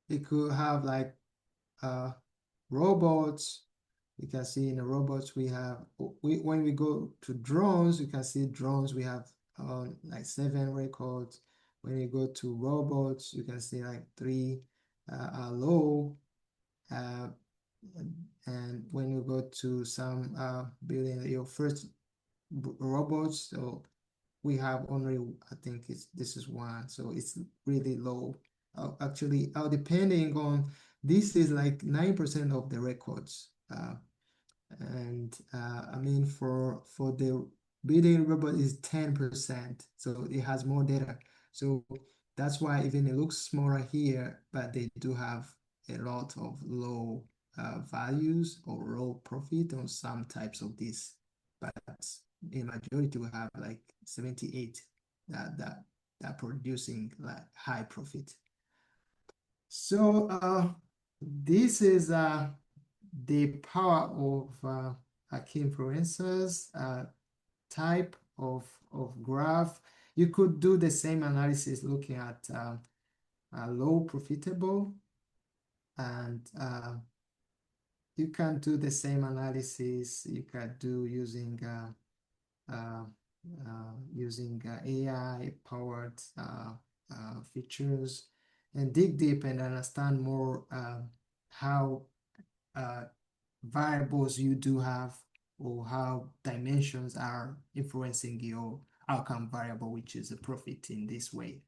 It could have like robots. You can see in the robots we have, when we go to drones, you can see drones, we have like 7 records. When you go to robots, you can see like 3 are low. And when you go to some building your first robots, so we have only, I think this is 1, so it's really low. Actually, depending on, this is like 9% of the records. And I mean, for the building robot is 10%, so it has more data. So that's why even it looks smaller here, but they do have a lot of low values or low profit on some types of this. But in majority we have like 78 that producing like high profit. So this is the power of key influencers, type of graph. You could do the same analysis looking at low profitable, and you can do the same analysis you can do using AI powered features, and dig deep and understand more how variables you do have, or how dimensions are influencing your outcome variable, which is a profit in this way.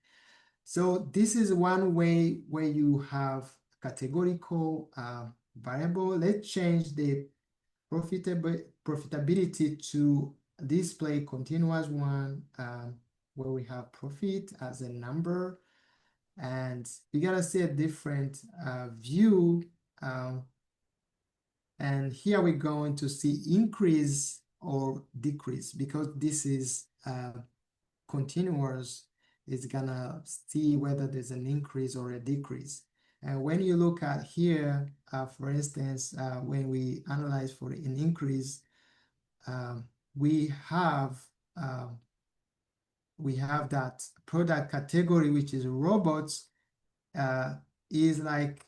So this is one way where you have categorical variable. Let's change the profitability to display continuous one, where we have profit as a number, and you're gonna see a different view. And here we're going to see increase or decrease, because this is continuous. It's gonna see whether there's an increase or a decrease. And when you look at here, for instance, when we analyze for an increase, we have that product category, which is robots, is like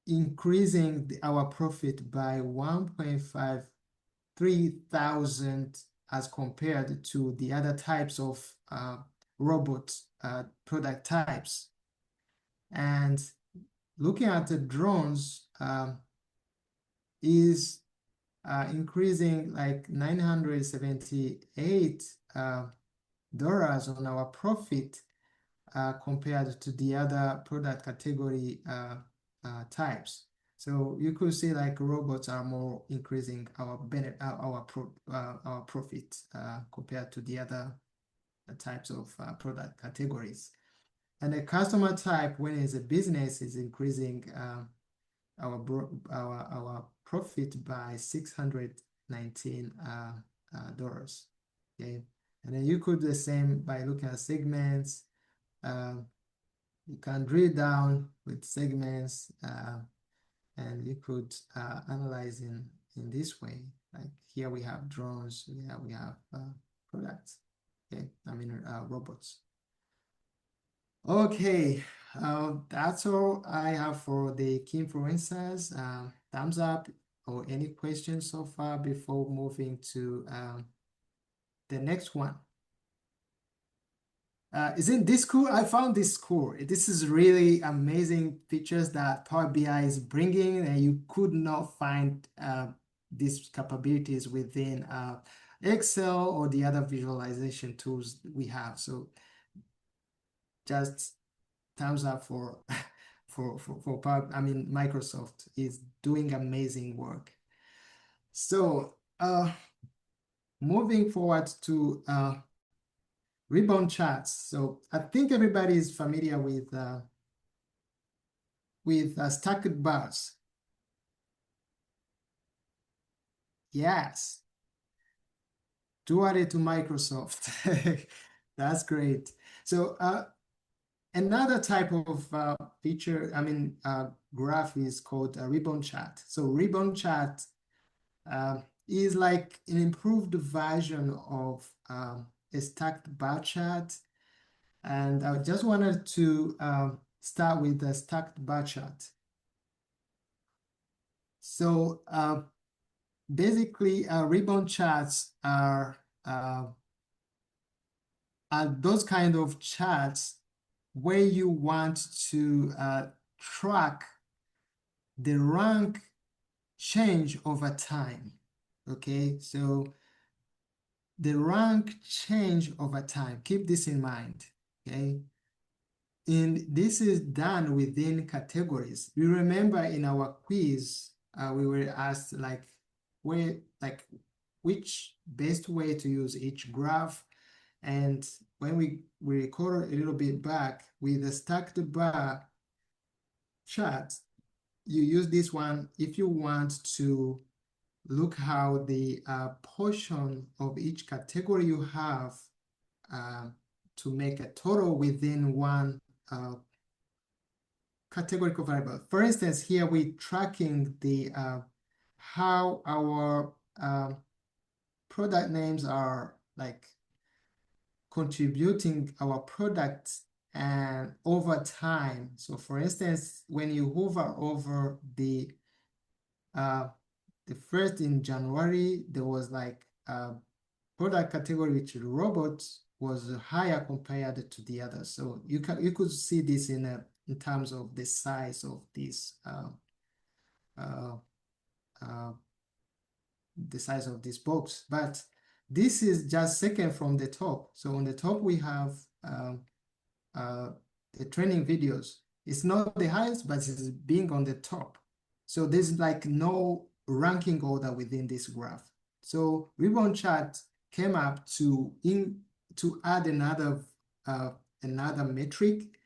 increasing our profit by 1.53 thousand as compared to the other types of robot product types. And looking at the drones is increasing like $978 on our profit compared to the other product category types. So you could see like robots are more increasing our profit compared to the other types of product categories. And the customer type, when it's a business, is increasing our profit by $619. Okay, and then you could do the same by looking at segments. You can drill down with segments, and you could analyze in this way. Like here we have drones, we have products. Okay, I mean robots. Okay, that's all I have for the key influencers. Thumbs up or any questions so far before moving to the next one. Isn't this cool? I found this cool. This is really amazing features that Power BI is bringing, and you could not find these capabilities within Excel or the other visualization tools we have. So just thumbs up for for Power. I mean, Microsoft is doing amazing work. So moving forward to ribbon charts. So I think everybody is familiar with stacked bars. Yes. Duality to Microsoft. That's great. So another type of feature, graph is called a ribbon chart. So ribbon chart is like an improved version of a stacked bar chart. And I just wanted to start with the stacked bar chart. So basically, ribbon charts are those kind of charts where you want to track the rank change over time. Okay, so the rank change over time. Keep this in mind. Okay, and this is done within categories. We remember in our quiz, we were asked which best way to use each graph. And when we recorded a little bit back with the stacked bar chart, you use this one if you want to look how the portion of each category you have to make a total within one categorical variable. For instance, here we're tracking the how our product names are like contributing our products and over time. So for instance, when you hover over the first in January, there was like a product category which robots was higher compared to the others. So you could see this in terms of the size of this box. But this is just second from the top. So on the top we have the training videos. It's not the highest, but it's being on the top. So there's like no ranking order within this graph. So ribbon chart came up to add another metric,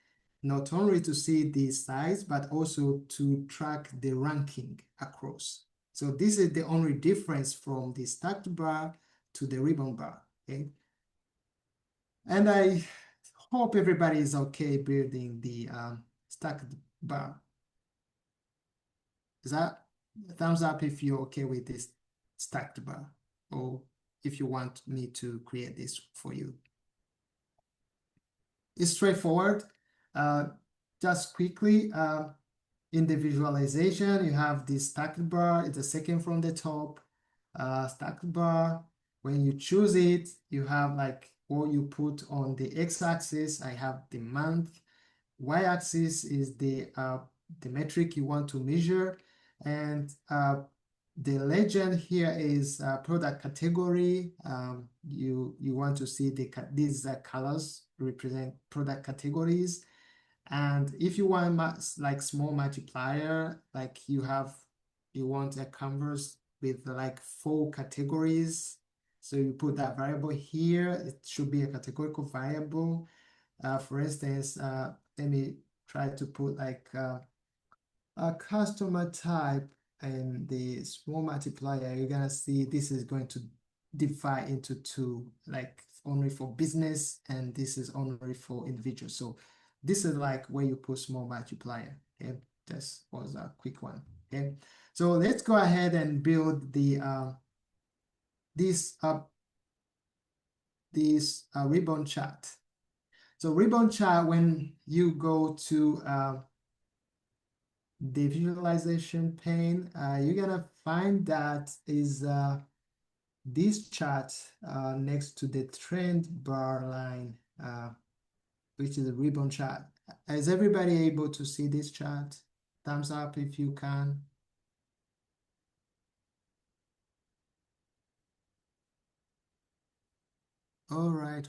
not only to see the size, but also to track the ranking across. So this is the only difference from the stacked bar to the ribbon bar, okay? And I hope everybody is okay building the stacked bar. Is that thumbs up if you're okay with this stacked bar, or if you want me to create this for you? It's straightforward. Just quickly, in the visualization, you have this stacked bar. It's the second from the top. Stacked bar. When you choose it, you have like what you put on the x-axis. I have the month. Y-axis is the metric you want to measure, and the legend here is product category. You want to see these colors represent product categories. And if you want like small multiplier, like you want a canvas with like 4 categories. So you put that variable here. It should be a categorical variable. For instance, let me try to put like a customer type and the small multiplier. You're gonna see this is going to divide into 2, like only for business, and this is only for individual. So this is like where you put small multiplier. Okay, this was a quick one. Okay, so let's go ahead and build the this ribbon chart. So ribbon chart, when you go to the visualization pane, you're gonna find that is this chart next to the trend bar line which is a ribbon chart. Is everybody able to see this chart? Thumbs up if you can. All right,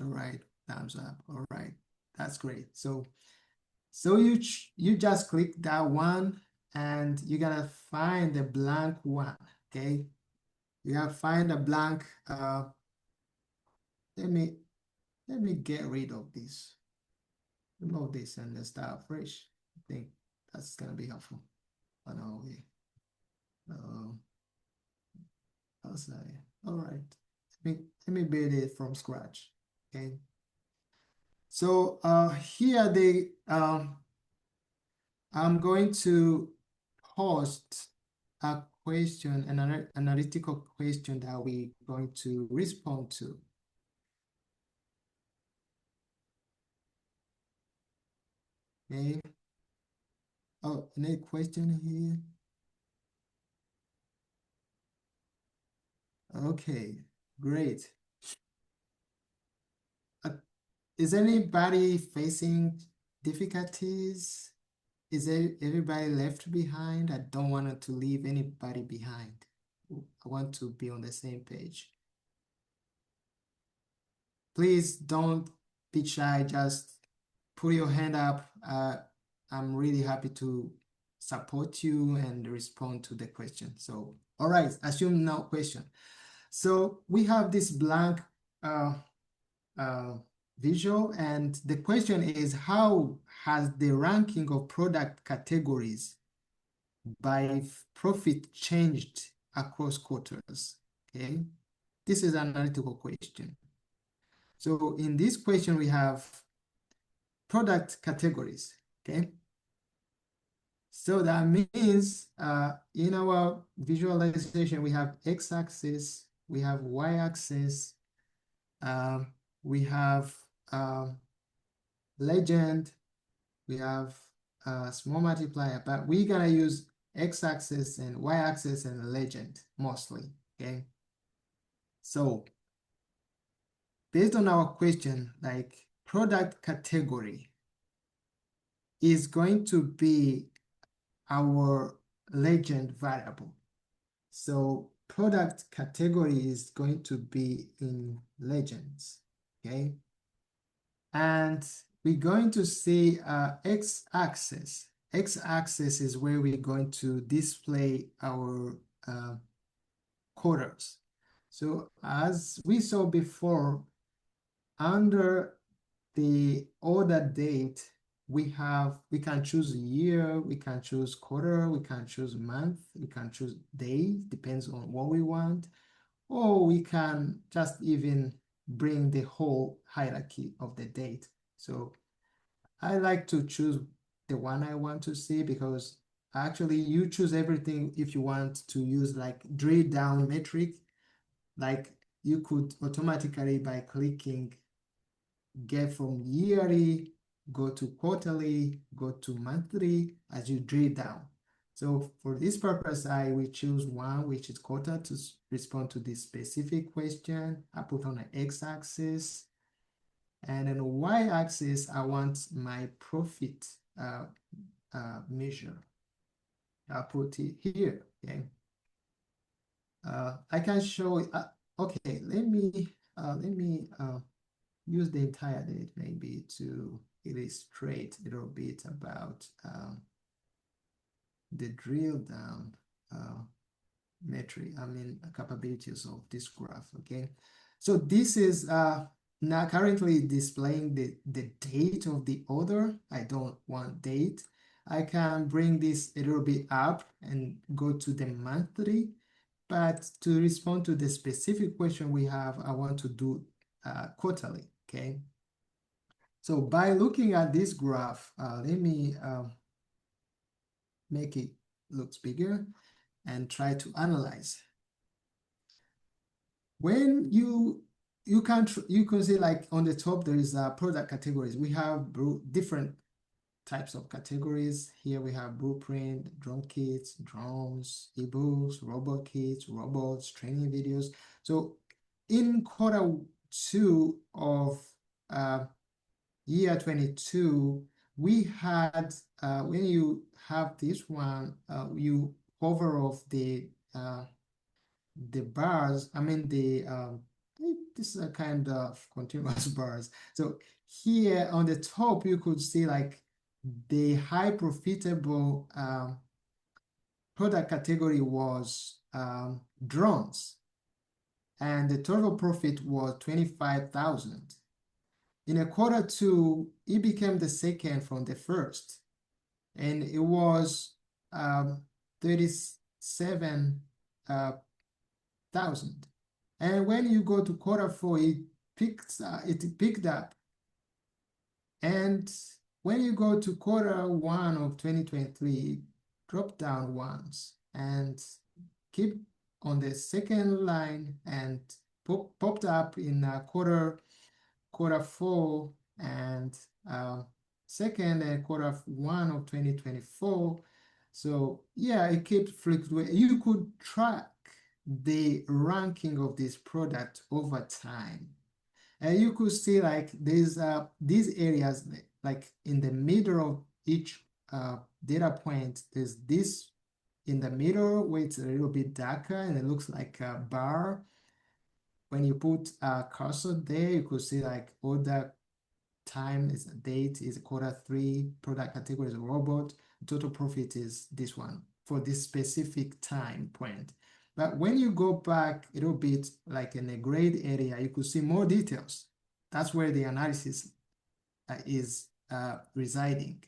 thumbs up. All right, that's great. So you just click that one and you gotta find the blank one, okay? You gotta find a blank. Let me get rid of this. Remove this and then start fresh. I think that's gonna be helpful. Oh no, outside. All right. Let me build it from scratch. Okay. So here I'm going to post a question, an analytical question that we're going to respond to. Okay. Oh, any question here? Okay, great. Is anybody facing difficulties? Is everybody left behind? I don't want to leave anybody behind. I want to be on the same page. Please don't be shy, just put your hand up. I'm really happy to support you and respond to the question. So, all right, assume no question. So we have this blank visual, and the question is, how has the ranking of product categories by profit changed across quarters? Okay, this is an analytical question. So in this question, we have product categories, okay? So that means in our visualization, we have x-axis, we have y-axis, we have legend, we have small multiplier, but we're gonna use x-axis and y-axis and legend mostly, okay? So based on our question, like product category is going to be our legend variable. So product category is going to be in legends, okay? And we're going to see x-axis. X-axis is where we're going to display our quarters. So as we saw before, under the order date, we can choose year, we can choose quarter, we can choose month, we can choose day, depends on what we want, or we can just even bring the whole hierarchy of the date. So I like to choose the one I want to see, because actually you choose everything if you want to use like drill down metric, like you could automatically by clicking get from yearly, go to quarterly, go to monthly as you drill down. So for this purpose, I will choose one, which is quarter, to respond to this specific question. I put on an x-axis, and then y-axis, I want my profit measure. I'll put it here, okay? I can show it. Okay, let me use the entire date maybe to illustrate a little bit about the drill down metric, capabilities of this graph, okay? So this is now currently displaying the date of the order. I don't want date. I can bring this a little bit up and go to the monthly, but to respond to the specific question we have, I want to do quarterly, okay? So by looking at this graph, let me make it looks bigger and try to analyze. When you can see, like on the top there is product categories. We have different types of categories. Here we have blueprint, drone kits, drones, ebooks, robot kits, robots, training videos. So in quarter 2 of year 22, we had, when you have this one, you hover off the bars, this is a kind of continuous bars. So here on the top, you could see like the high profitable product category was drones, and the total profit was 25,000. In a quarter two, it became the second from the first, and it was 37,000. And when you go to quarter four, it picked up. And when you go to quarter one of 2023, it dropped down once and keep on the second line and popped up in quarter four and second and quarter one of 2024. So yeah, it kept fluctuating. You could track the ranking of this product over time. And you could see like these areas, like in the middle of each data point, there's this in the middle where it's a little bit darker and it looks like a bar. When you put a cursor there, you could see like all the time is a date, is quarter three, product category is a robot, total profit is this one for this specific time point. But when you go back a little bit, like in a grade area, you could see more details. That's where the analysis is residing.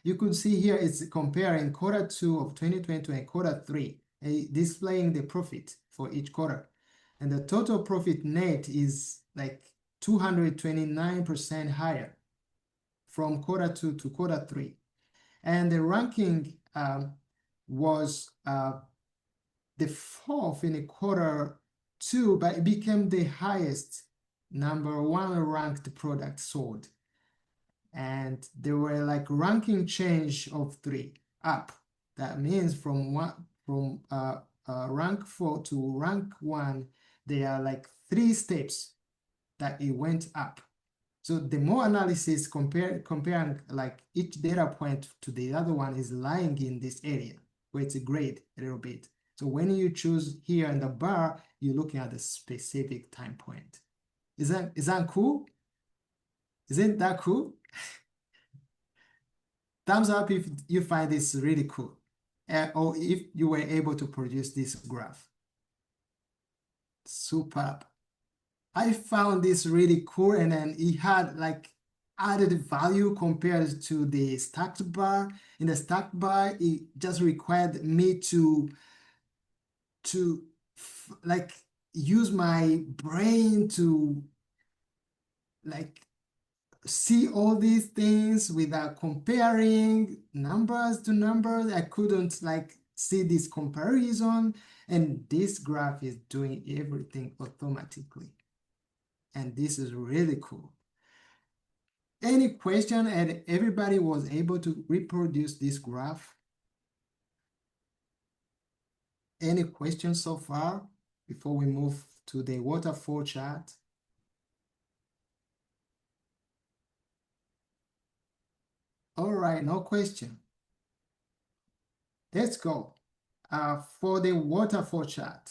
You could see here it's comparing quarter two of 2022 and quarter three, displaying the profit for each quarter. And the total profit net is like 229% higher from quarter two to quarter three. And the ranking was the fourth in a quarter two, but it became the highest number one ranked product sold. And there were like ranking change of 3 up. That means from rank 4 to rank 1, there are like 3 steps that it went up. So the more analysis comparing like each data point to the other one is lying in this area where it's a grade a little bit. So when you choose here in the bar, you're looking at the specific time point. Is that cool? Isn't that cool? Thumbs up if you find this really cool, or if you were able to produce this graph. Superb. I found this really cool, and then it had like added value compared to the stacked bar. In the stacked bar, it just required me to like use my brain to like see all these things without comparing numbers to numbers. I couldn't like see this comparison, and this graph is doing everything automatically. And this is really cool. Any question? And everybody was able to reproduce this graph? Any questions so far before we move to the waterfall chart? All right, no question. Let's go. For the waterfall chart,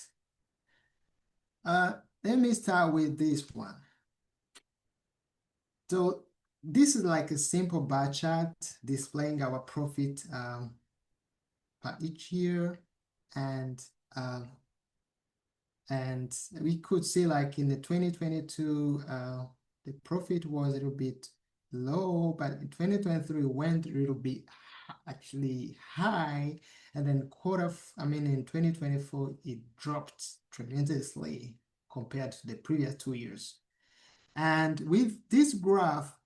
let me start with this one. So this is like a simple bar chart displaying our profit per each year, and we could see like in the 2022 the profit was a little bit low, but in 2023 went a little bit actually high, and then in 2024 it dropped tremendously compared to the previous 2 years. And with this graph,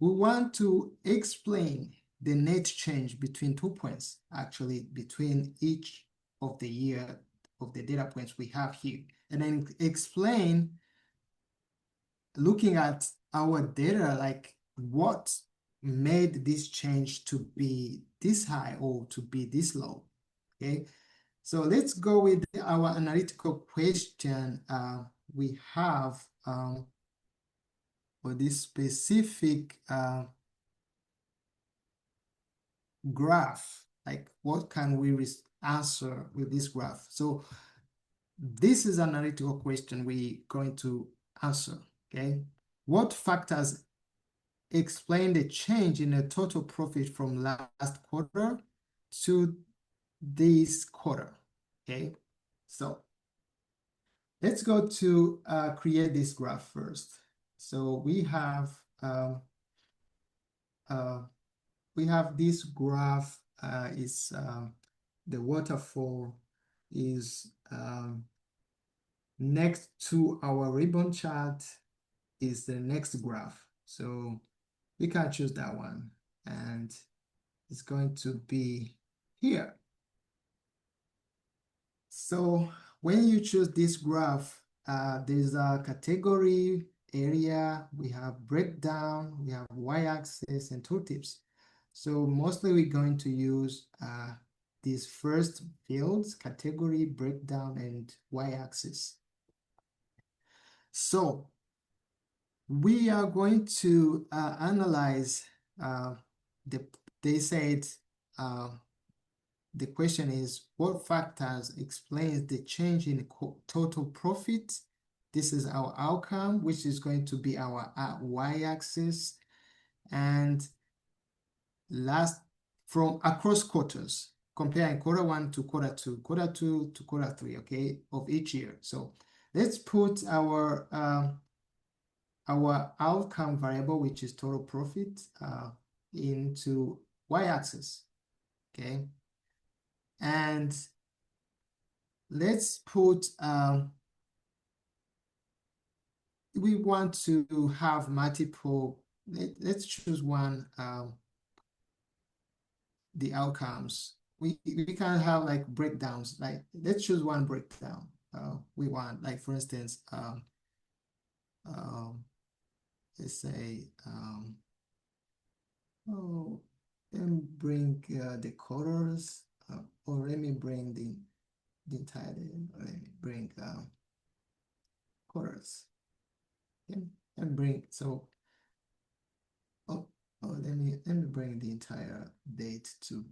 we want to explain the net change between 2 points, actually between each of the year of the data points we have here, and then explain, looking at our data, like what made this change to be this high or to be this low. Okay, so let's go with our analytical question. We have, for this specific graph, like what can we answer with this graph? So this is an analytical question we're going to answer, okay? What factors explain the change in the total profit from last quarter to this quarter, okay? So let's go to create this graph first. So we have this graph is the waterfall is next to our ribbon chart is the next graph. So we can choose that one, and it's going to be here. So when you choose this graph, there's a category area, we have breakdown, we have y-axis and tooltips. So mostly we're going to use these first fields, category, breakdown, and y-axis. So we are going to analyze they said the question is, what factors explains the change in total profit? This is our outcome, which is going to be our y-axis, and last from across quarters, comparing quarter 1 to quarter 2, quarter 2 to quarter 3, okay, of each year. So let's put our outcome variable, which is total profit, into y-axis, okay? And let's put, we want to have multiple, let's choose one, the outcomes. We can have like breakdowns, like let's choose one breakdown. We want, like for instance, let's say, let me bring the colors, or let me bring the entire, let me bring colors. Okay, and bring, so, let me bring the entire date to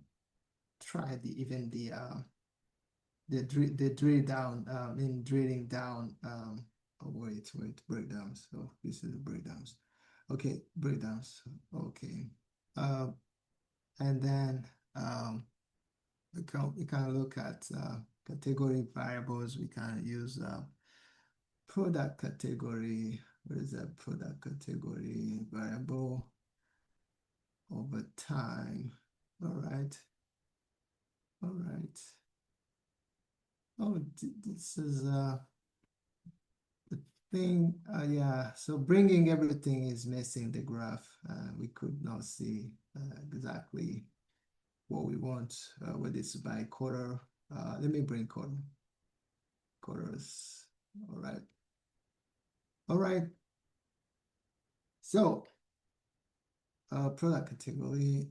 try even the drill down, in drilling down, wait, breakdowns. So this is the breakdowns. Okay, breakdowns. Okay. And then we can look at category variables. We can use product category. What is that product category variable over time? All right. Oh, this is the thing. Yeah, so bringing everything is missing the graph. We could not see exactly what we want with this by quarter. Let me bring quarters. All right. So product category.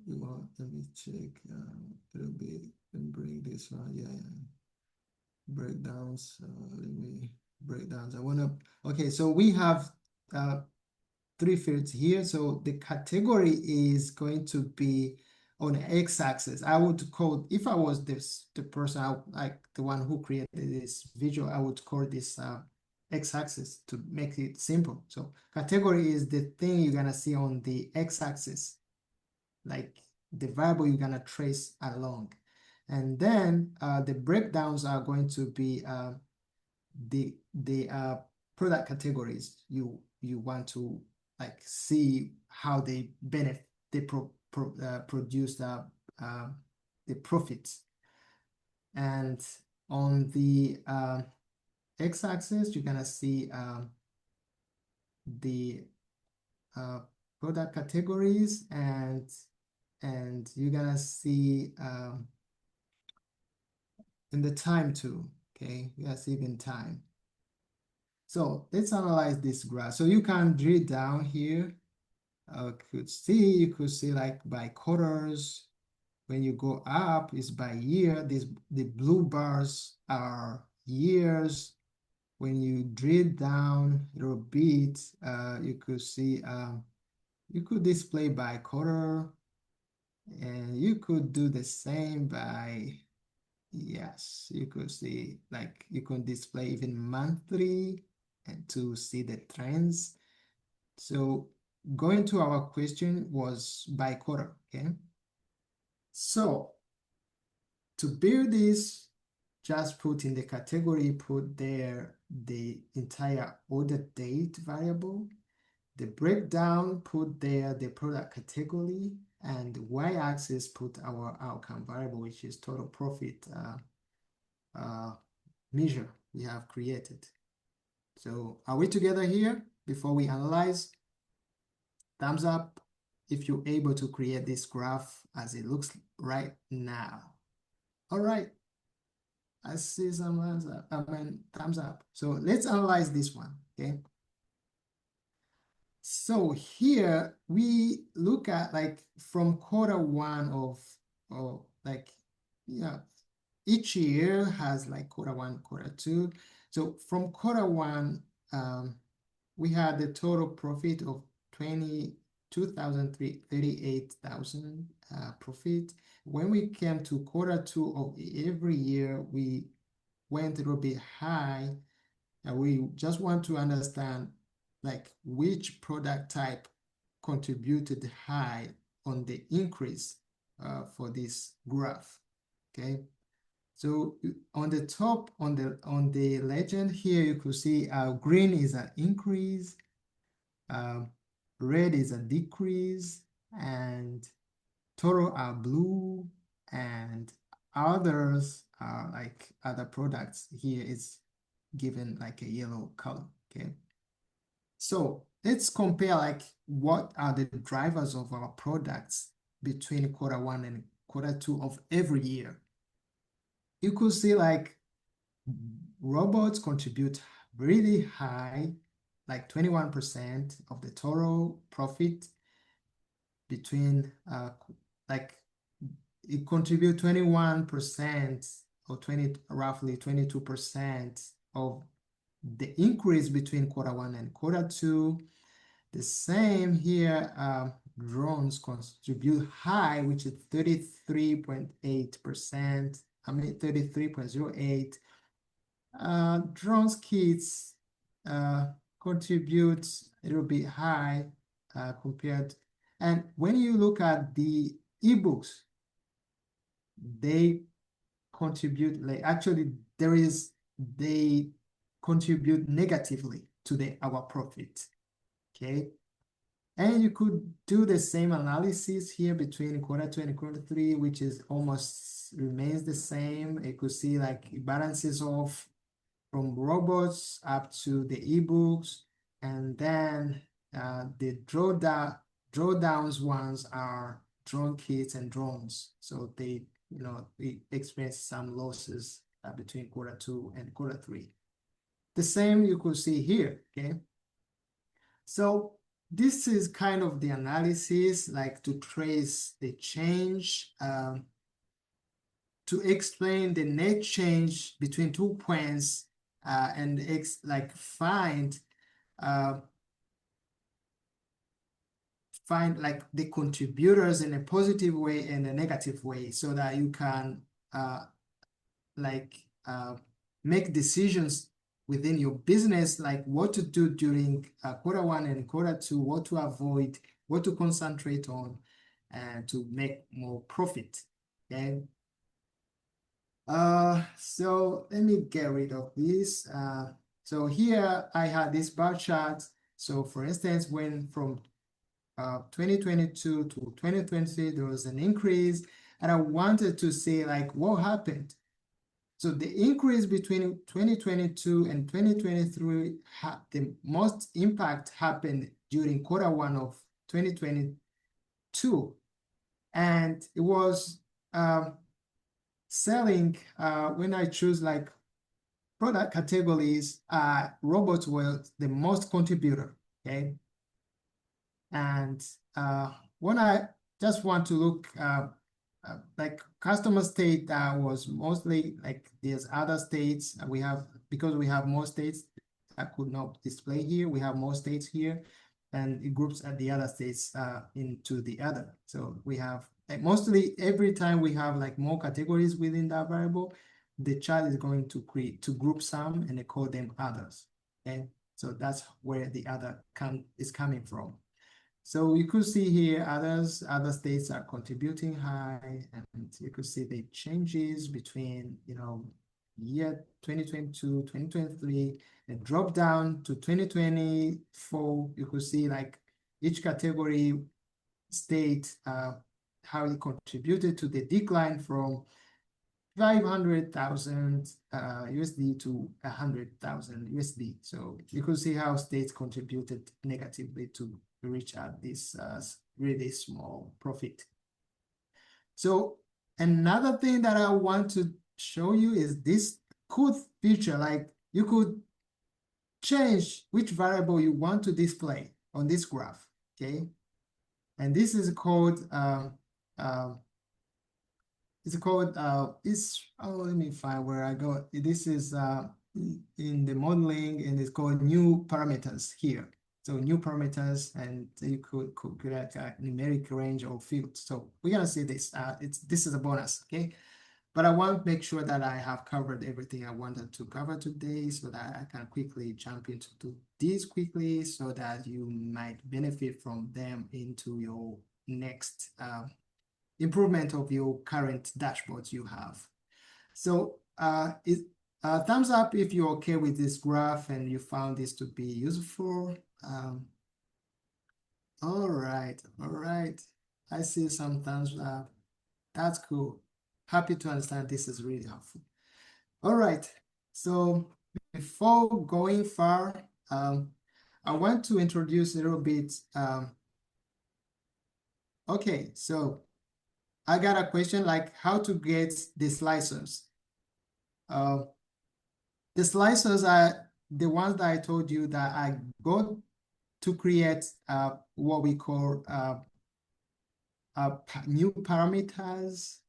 We want, let me check a little bit and bring this one. Yeah. Breakdowns. Let me breakdowns. I want to, okay, so we have 3 fields here. So the category is going to be on the x-axis. I would call, if I was the person, like the one who created this visual, I would call this x-axis to make it simple. So category is the thing you're gonna see on the x-axis, like the variable you're gonna trace along. And then the breakdowns are going to be the product categories you want to like see how they benefit, they produce the profits. And on the x-axis, you're gonna see the product categories, and you're gonna see in the time too. Okay, you guys see in time. So let's analyze this graph. So you can drill down here. You could see like by quarters. When you go up, it's by year. The blue bars are years. when you drill down a little bit, you could see, you could display by quarter, and you could do the same by, yes, you could see, like, you can display even monthly and to see the trends. So going to our question was by quarter, okay? So to build this, just put in the category, put there the entire order date variable. The breakdown, put there the product category, and y-axis put our outcome variable, which is total profit measure we have created. So are we together here? Before we analyze, thumbs up if you're able to create this graph as it looks right now. All right, I see some thumbs up. So let's analyze this one, okay? So here we look at like from quarter one of like, yeah, each year has like quarter one, quarter two. So from quarter one, we had the total profit of 38,000 profit. When we came to quarter two of every year, we went a little bit high, and we just want to understand like which product type contributed high on the increase for this graph. Okay, so on the top, on the legend here, you could see green is an increase, red is a decrease, and total are blue, and others are like other products. Here is given like a yellow color. Okay, so let's compare like what are the drivers of our products between quarter one and quarter two of every year. You could see like robots contribute really high, like 21% of the total profit between like it contribute 21% or roughly 22% of the increase between quarter one and quarter two. The same here, drones contribute high, which is 33.8%. I mean 33.08. Drones kits contribute a little bit high compared. And when you look at the ebooks, they contribute like actually they contribute negatively to our profit. Okay, and you could do the same analysis here between quarter two and quarter three, which is almost remains the same. You could see like it balances off from robots up to the ebooks, and then the drawdowns ones are drone kits and drones. So they experience some losses between quarter two and quarter three. The same you could see here, okay? So this is kind of the analysis, like to trace the change, to explain the net change between 2 points, and find like the contributors in a positive way and a negative way, so that you can make decisions within your business, like what to do during quarter one and quarter two, what to avoid, what to concentrate on, and to make more profit. Okay. So let me get rid of this. So here I had this bar chart. So for instance, when from 2022 to 2020, there was an increase, and I wanted to say like what happened. So the increase between 2022 and 2023, the most impact happened during quarter one of 2022. And it was selling, when I choose like product categories, robots were the most contributor, okay? And when I just want to look like customer state, was mostly like there's other states. We have because we have more states, I could not display here. We have more states here, and it groups at the other states into the other. So we have mostly every time we have like more categories within that variable, the child is going to create to group some and they call them others. Okay, so that's where the other is coming from. So you could see here other states are contributing high, and you could see the changes between, year 2022, 2023, and drop down to 2024. You could see like each category state, how it contributed to the decline from 500,000 USD to 100,000 USD. So you could see how states contributed negatively to reach out this really small profit. So another thing that I want to show you is this cool feature, like you could change which variable you want to display on this graph, okay? And this is called let me find where I got. This is in the modeling, and it's called new parameters here. So new parameters, and you could create a numeric range of fields. So we're gonna see this. This is a bonus, okay? But I want to make sure that I have covered everything I wanted to cover today, so that I can quickly jump into these quickly, so that you might benefit from them into your next improvement of your current dashboards you have. So thumbs up if you're okay with this graph and you found this to be useful. All right. I see some thumbs up. That's cool. Happy to understand this is really helpful. All right. So before going far, I want to introduce a little bit. Okay, so I got a question like how to get the slicers. The slicers are the ones that I told you that I got to create what we call new parameters.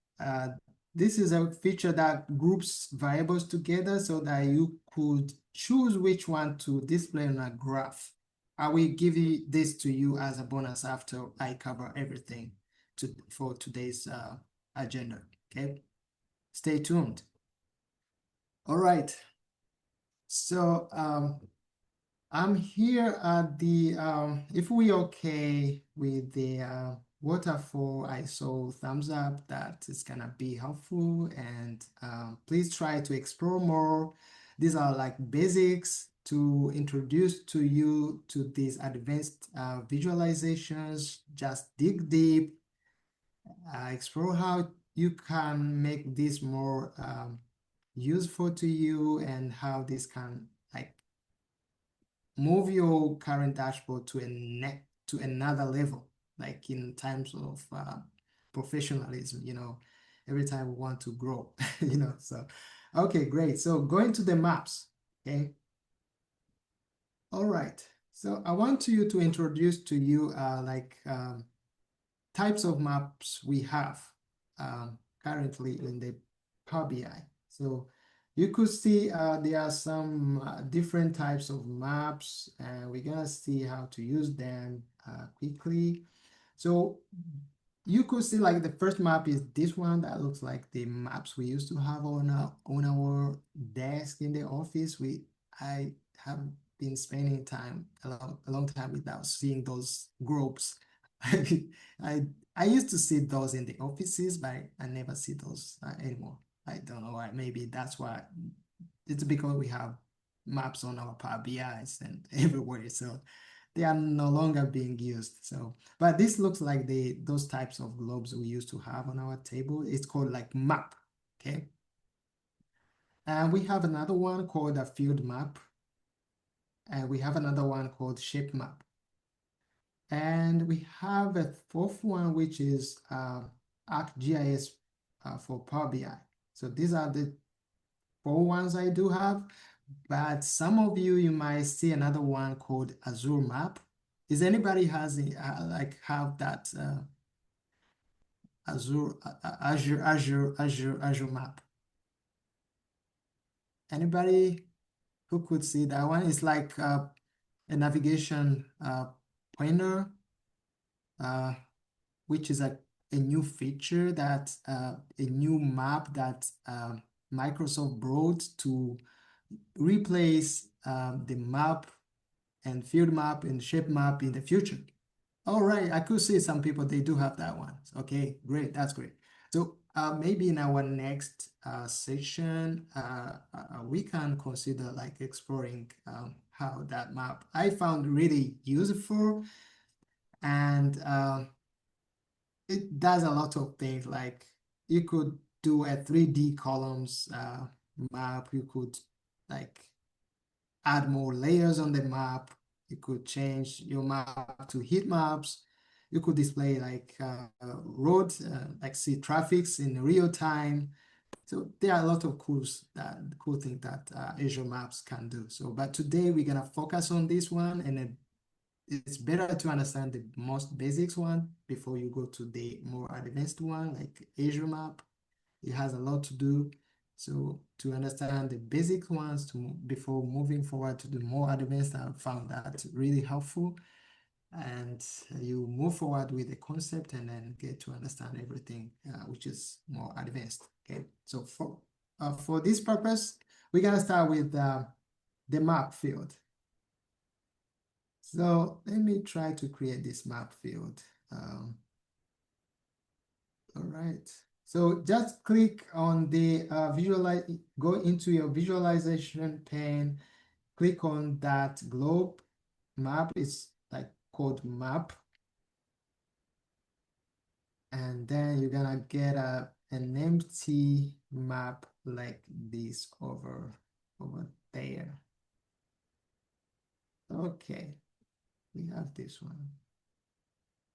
This is a feature that groups variables together so that you could choose which one to display on a graph. I will give this to you as a bonus after I cover everything for today's agenda, okay? Stay tuned. All right. So I'm here at the, if we okay with the waterfall, I saw thumbs up that is gonna be helpful, and please try to explore more. These are like basics to introduce to you to these advanced visualizations. Just dig deep, explore how you can make this more useful to you, and how this can like move your current dashboard to another level, like in terms of professionalism, every time we want to grow, so okay, great. So going to the maps, okay. All right, so I want you to introduce to you types of maps we have currently in the Power BI. So you could see there are some different types of maps, and we're gonna see how to use them quickly. So you could see like the first map is this one that looks like the maps we used to have on our desk in the office. I have been spending time a long time without seeing those groups. I used to see those in the offices, but I never see those anymore. I don't know why. Maybe that's why. It's because we have maps on our Power BIs and everywhere, so they are no longer being used. So, but this looks like those types of globes we used to have on our table. It's called like map, okay? And we have another one called a field map, and we have another one called shape map. And we have a fourth one, which is ArcGIS for Power BI. So these are the 4 ones I do have, but some of you might see another one called Azure Map. Is anybody have that Azure Map? Anybody? who could see that one? It's like a navigation pointer, which is a new feature that a new map that Microsoft brought to replace the map and field map and shape map in the future. All right, I could see some people, they do have that one. Okay, great, that's great. So maybe in our next section, we can consider like exploring how that map I found really useful, and it does a lot of things. Like you could do a 3D columns map, you could like add more layers on the map. You could change your map to heat maps. You could display like roads, like see traffics in real time. So there are a lot of cool things that Azure Maps can do. So, but today we're gonna focus on this one, and it's better to understand the most basics one before you go to the more advanced one, like Azure Map. It has a lot to do. So to understand the basic ones before moving forward to the more advanced, I found that really helpful. And you move forward with the concept and then get to understand everything, which is more advanced. Okay, so for this purpose, we're gonna start with the map field. So let me try to create this map field. All right. So just click on the go into your visualization pane, click on that globe map. It's like called map. And then you're gonna get an empty map like this over there. Okay, we have this one.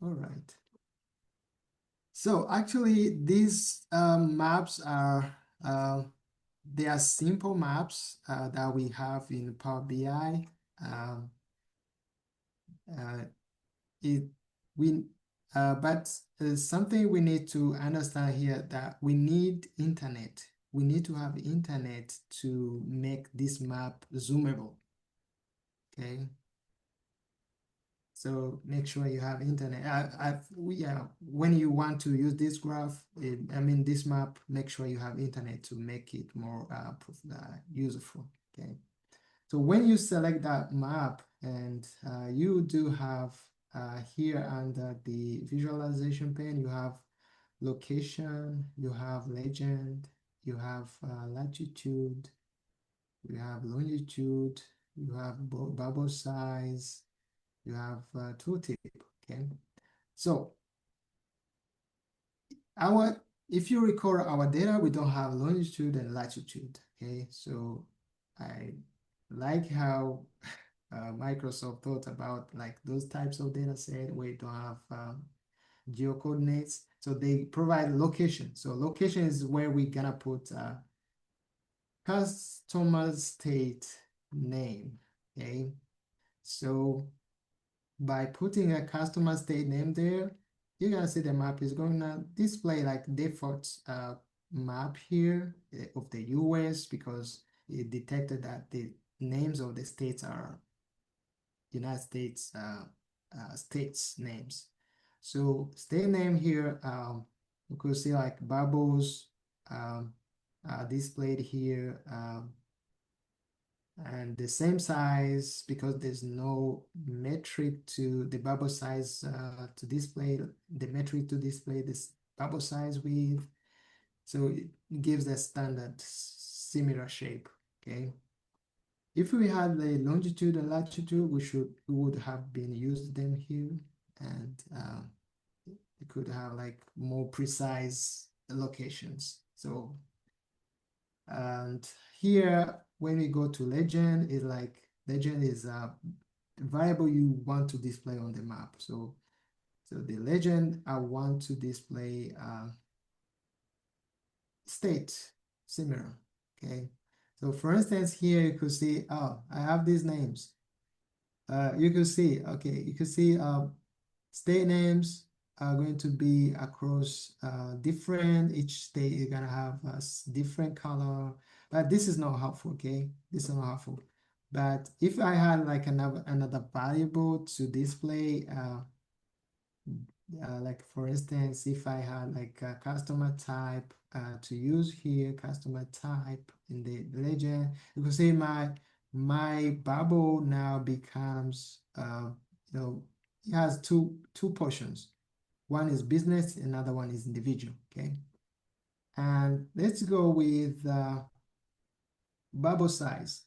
All right. So actually, these maps are they are simple maps that we have in Power BI. But something we need to understand here that we need internet. We need to have internet to make this map zoomable. Okay. So make sure you have internet. When you want to use this graph, this map, make sure you have internet to make it more useful. Okay. So when you select that map, and you do have here under the visualization pane, you have location, you have legend, you have latitude, you have longitude, you have bubble size, you have tooltip. Okay, so if you recall our data, we don't have longitude and latitude. Okay, so I like how Microsoft thought about like those types of data set where you don't have geocoordinates. So they provide location. So location is where we're gonna put customer state name. Okay, so by putting a customer state name there, you're gonna see the map is going to display like default map here of the US, because it detected that the names of the states are United States states names. So state name here, you could see like bubbles displayed here, and the same size, because there's no metric to the bubble size to display, the metric to display this bubble size with. So it gives a standard similar shape. Okay. If we had the longitude and latitude, we would have been used them here, and we could have like more precise locations. So, and here when we go to legend, is like legend is a variable you want to display on the map. So the legend, I want to display state similar. Okay. So for instance, here you could see, oh, I have these names. You can see, okay, you can see state names are going to be across different, each state is gonna have a different color, but this is not helpful, okay? This is not helpful. But if I had like another variable to display, like for instance, if I had like a customer type to use here, customer type in the legend, you could say my bubble now becomes it has two portions. One is business, another one is individual. Okay, and let's go with bubble size.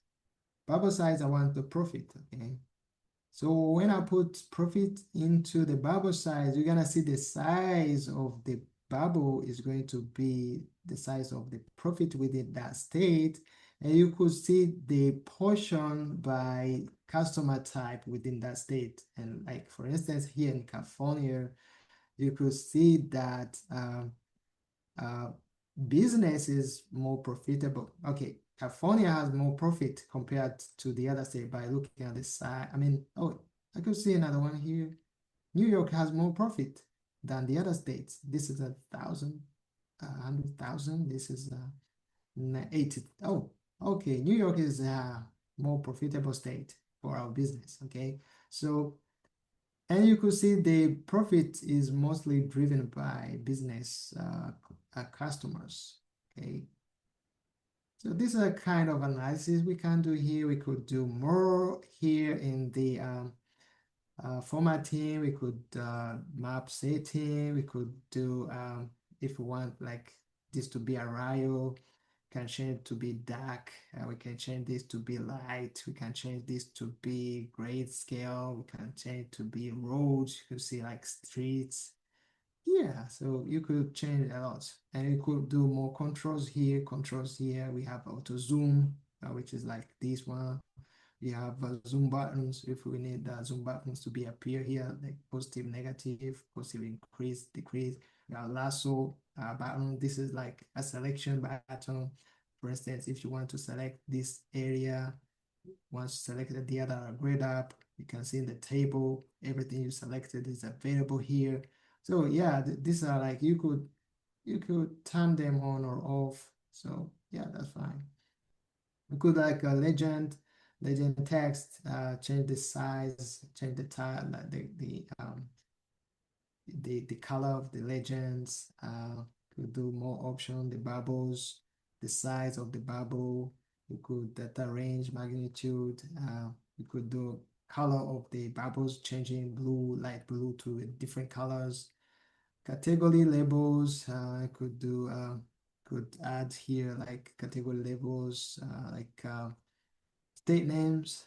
Bubble size, I want the profit. Okay. So when I put profit into the bubble size, you're gonna see the size of the bubble is going to be the size of the profit within that state. And you could see the portion by customer type within that state. And like for instance, here in California, you could see that uh, business is more profitable. Okay, California has more profit compared to the other state by looking at the side. I mean, oh, I could see another one here. New York has more profit than the other states. This is 1,000, 100,000. This is 80. Oh, okay. New York is a more profitable state for our business. Okay, so and you could see the profit is mostly driven by business customers. Okay. So this is a kind of analysis we can do here. We could do more here in the formatting. We could map setting. We could do, if we want like this to be a rail, can change to be dark. We can change this to be light. We can change this to be grayscale. We can change to be roads. You can see like streets. Yeah, so you could change a lot, and you could do more controls here. Controls here. We have auto zoom, which is like this one. We have zoom buttons if we need the zoom buttons to be appear here, like positive, negative, positive, increase, decrease. We have lasso button. This is like a selection button. For instance, if you want to select this area, once selected the other grade up, you can see in the table, everything you selected is available here. So yeah, these are like you could turn them on or off. So yeah, that's fine. We could like a legend text, change the size, change the tile, like the color of the legends. Could do more option, the bubbles, the size of the bubble. We could data range, magnitude. We could do color of the bubbles, changing blue, light blue to different colors. Category labels, I could do could add here like category labels, like state names.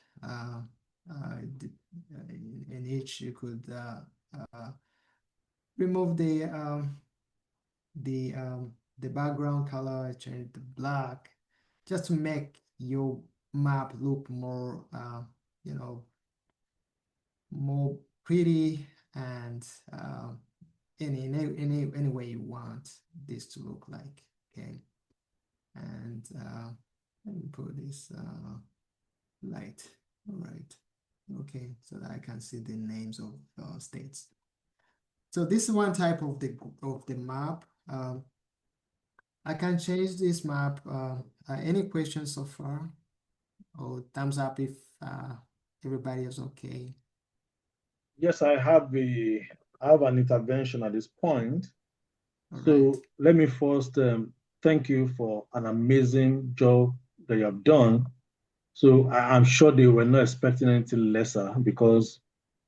In each you could remove the background color, change the black, just to make your map look more more pretty and any way you want this to look like. Okay, and let me put this light. All right. Okay, so that I can see the names of states. So this is one type of the map. I can change this map. Any questions so far? Or thumbs up if everybody is okay. Yes, I have an intervention at this point. All So right. let me first thank you for an amazing job that you have done. So I'm sure they were not expecting anything lesser because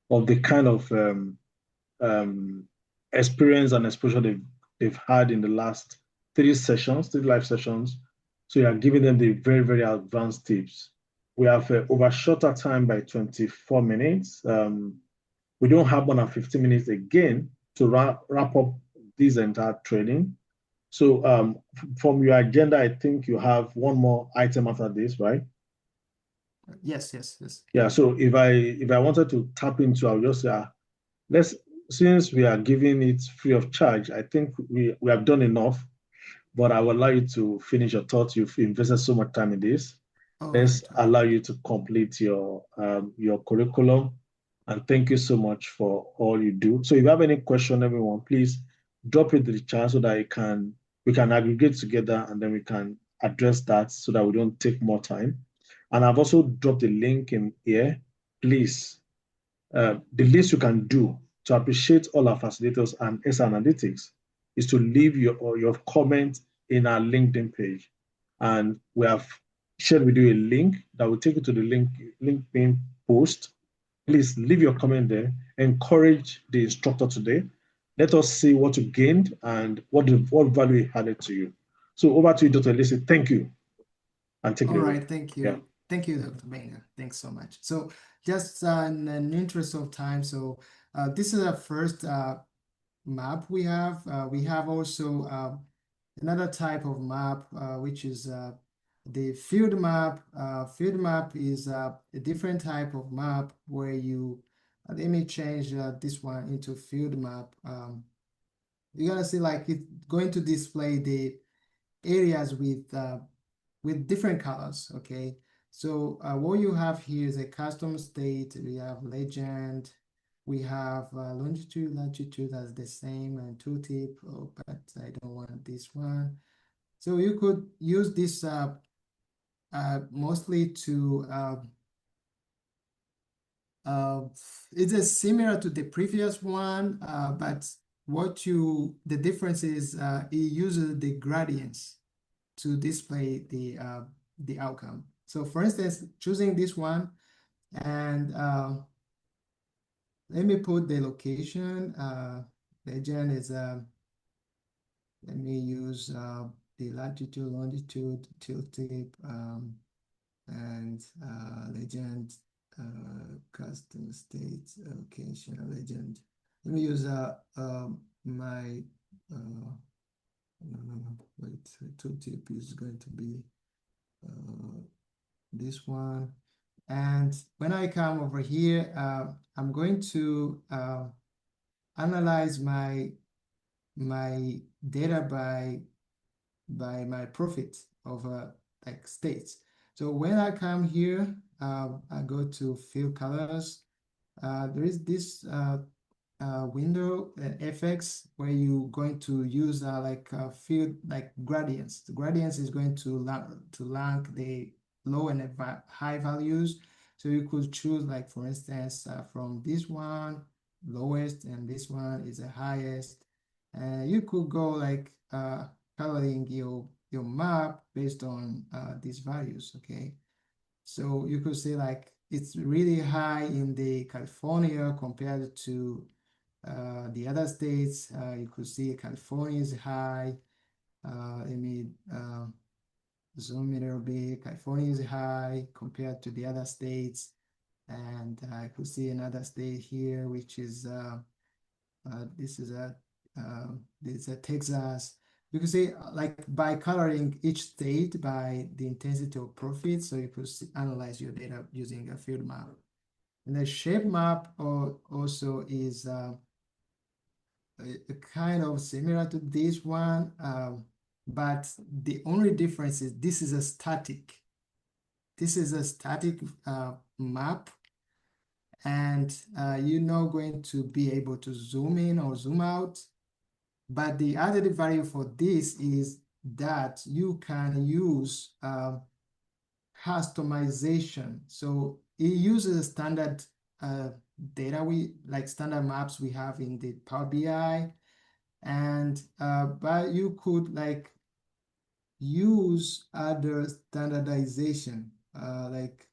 of the kind of um, experience and exposure they've had in the last three live sessions. So you are giving them the very, very advanced tips. We have overshot our time by 24 minutes. We don't have more than 15 minutes again to wrap up this entire training. So from your agenda, I think you have one more item after this, right? Yes. Yeah. So if I wanted to tap into, I'll just say, let's since we are giving it free of charge, I think we have done enough. But I will allow you to finish your thoughts. You've invested so much time in this. All Let's right. allow you to complete your curriculum. And thank you so much for all you do. So if you have any question, everyone, please drop it in the chat so that we can aggregate together and then we can address that so that we don't take more time. And I've also dropped a link in here. Please, the least you can do to appreciate all our facilitators and S Analytics is to leave your comment in our LinkedIn page. And we have shared with you a link that will take you to the LinkedIn post. Please leave your comment there. Encourage the instructor today. Let us see what you gained and what value he added to you. So over to you, Dr. Elysee. Thank you. And take it All away. right, thank you. Yeah. Thank you, Dr. Benga. Thanks so much. So just in an interest of time, so this is our first map we have. We have also another type of map, which is the field map. Field map is a different type of map where you, let me change this one into field map. You're gonna see like it's going to display the areas with different colors, okay? So what you have here is a custom state. We have legend, we have longitude, latitude as the same, and tooltip, but I don't want this one. So you could use this mostly to, it is similar to the previous one, but the difference is it uses the gradients to display the outcome. So for instance, choosing this one, and let me put the location. Legend is, let me use the latitude, longitude, tooltip, and legend, custom state, location, legend. Let me use my, wait, tooltip is going to be this one. And when I come over here, I'm going to analyze my data by my profit of like states. So when I come here, I go to field colors. There is this window FX where you're going to use like field like gradients. The gradients is going to rank the low and high values. So you could choose like, for instance, from this one, lowest, and this one is the highest. And you could go like coloring your map based on these values, okay? So you could say like it's really high in the California compared to the other states. You could see California is high. Let me zoom in a little bit. California is high compared to the other states. And I could see another state here, which is, this is Texas. You can see like by coloring each state by the intensity of profit, so you could analyze your data using a field map. And the shape map also is kind of similar to this one, but the only difference is this is a static. This is a static map, and you're not going to be able to zoom in or zoom out. But the added value for this is that you can use customization. So it uses standard data, like standard maps we have in the Power BI, and but you could like use other standardization like